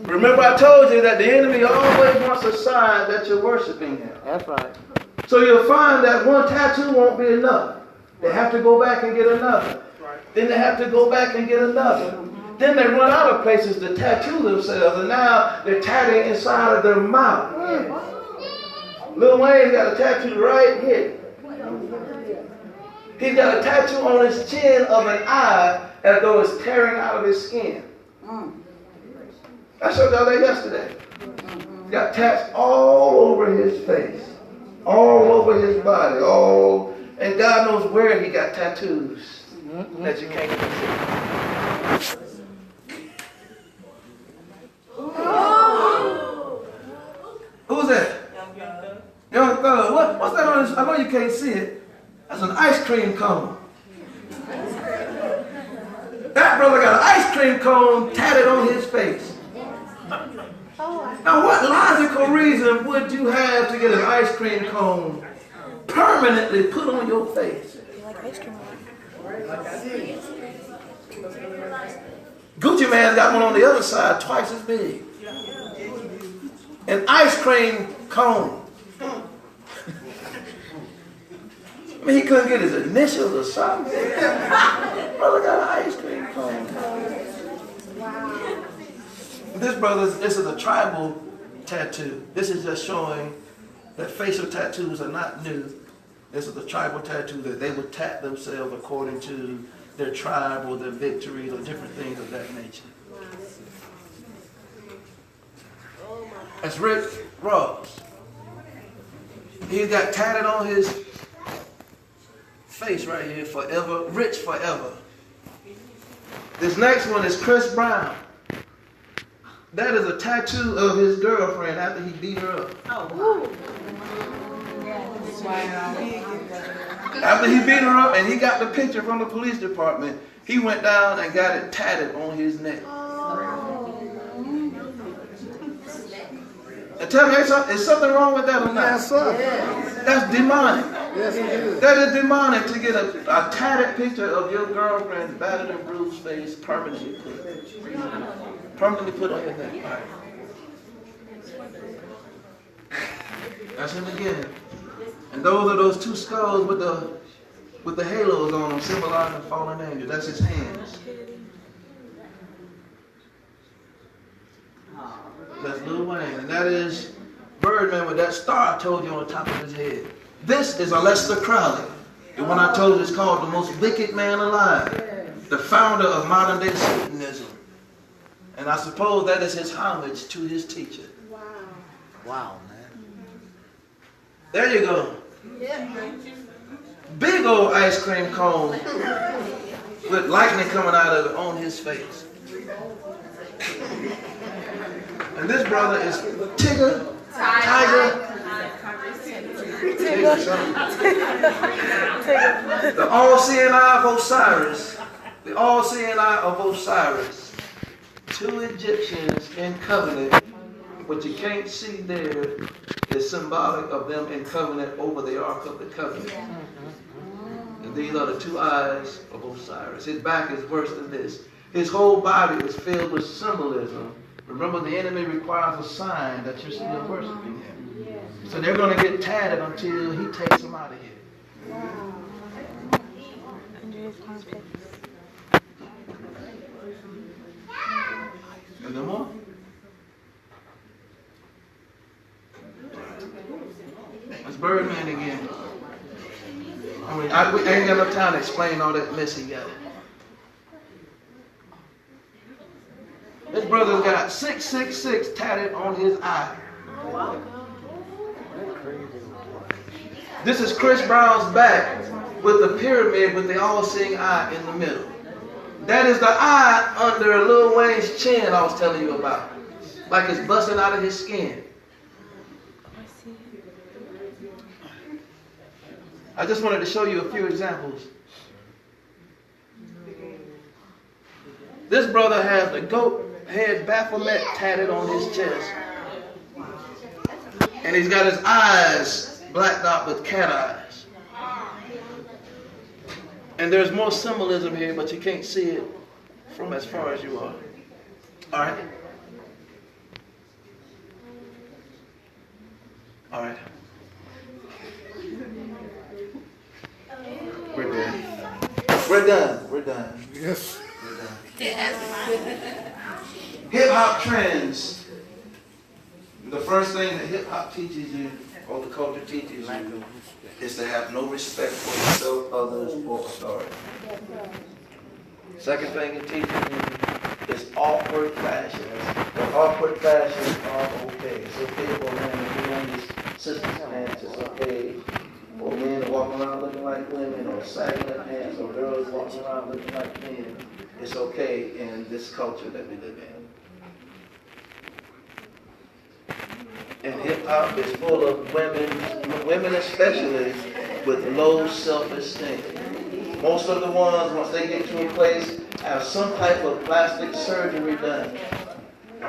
Remember I told you that the enemy always wants a sign that you're worshiping him. That's right. So you'll find that one tattoo won't be enough. They have to go back and get another. Then they have to go back and get another. Then they run out of places to tattoo themselves, and now they're tatting inside of their mouth. Lil Wayne's got a tattoo right here. He's got a tattoo on his chin of an eye as though it's tearing out of his skin. I showed y'all that yesterday. He's got tats all over his face, all over his body, and God knows where he got tattoos that you can't even see. Who's that? Young Thug. What's that on his? I know you can't see it. That's an ice cream cone. That brother got an ice cream cone tatted on his face. Now, what logical reason would you have to get an ice cream cone permanently put on your face? Gucci Man's got one on the other side, twice as big. An ice cream cone. I mean, he couldn't get his initials or something. Brother got an ice cream cone. This is a tribal tattoo. This is just showing that facial tattoos are not new. This is a tribal tattoo that they would tat themselves according to their tribe or their victories or different things of that nature. That's Rick Ross. He's got tatted on his face right here, forever, rich forever. This next one is Chris Brown. That is a tattoo of his girlfriend after he beat her up. After he beat her up and he got the picture from the police department, he went down and got it tatted on his neck. And tell me, is something wrong with that or not? Yes, sir. That's demonic. Yes, it is. That is demonic to get a tatted picture of your girlfriend's battered and bruised face permanently put on your neck. All right. That's him again. And those are those two skulls with the halos on them, symbolizing fallen angels. That's his hands. That's Lil Wayne. And that is Birdman with that star I told you on the top of his head. This is Aleister Crowley. The one I told you is called the most wicked man alive. The founder of modern day Satanism. And I suppose that is his homage to his teacher. Wow, man. There you go. Big old ice cream cone with lightning coming out of it on his face. And this brother is Tiger. The all-seeing eye of Osiris. The all-seeing eye of Osiris. Two Egyptians in covenant. What you can't see there is symbolic of them in covenant over the Ark of the Covenant. And these are the two eyes of Osiris. His back is worse than this. His whole body is filled with symbolism. Remember, the enemy requires a sign that you're still worshiping him. So they're going to get tatted until he takes them out of here. Is there more? That's Birdman again. I mean, we ain't got enough time to explain all that mess he got. This brother's got 666 tatted on his eye. This is Chris Brown's back with the pyramid with the all-seeing eye in the middle. That is the eye under Lil Wayne's chin I was telling you about. Like it's busting out of his skin. I just wanted to show you a few examples. This brother has the goat head Baphomet tatted on his chest. And he's got his eyes blacked out with cat eyes. And there's more symbolism here, but you can't see it from as far as you are. All right? All right. We're done. We're done. We're done. Yes. We're done. Hip hop trends. The first thing that hip hop teaches you, or the culture teaches you, is to have no respect for yourself, others, or authority. Second thing it teaches you is awkward fashions. But awkward fashions are okay. It's okay for a man to be on his sister's pants. It's okay for men to walk around looking like women, or sagging their pants, or girls walking around looking like men. It's okay in this culture that we live in. And hip hop is full of women especially, with low self-esteem. Most of the ones, once they get to a place, have some type of plastic surgery done.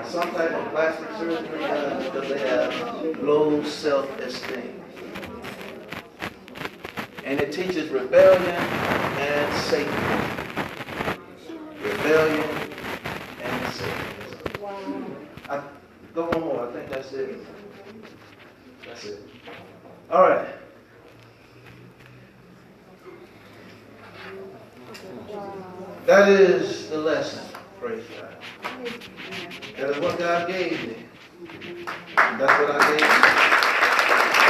Some type of plastic surgery done because they have low self-esteem. And it teaches rebellion and Satan. Rebellion and Satan. Go one more. I think that's it. That's it. All right. That is the lesson. Praise God. That is what God gave me. That's what I gave you.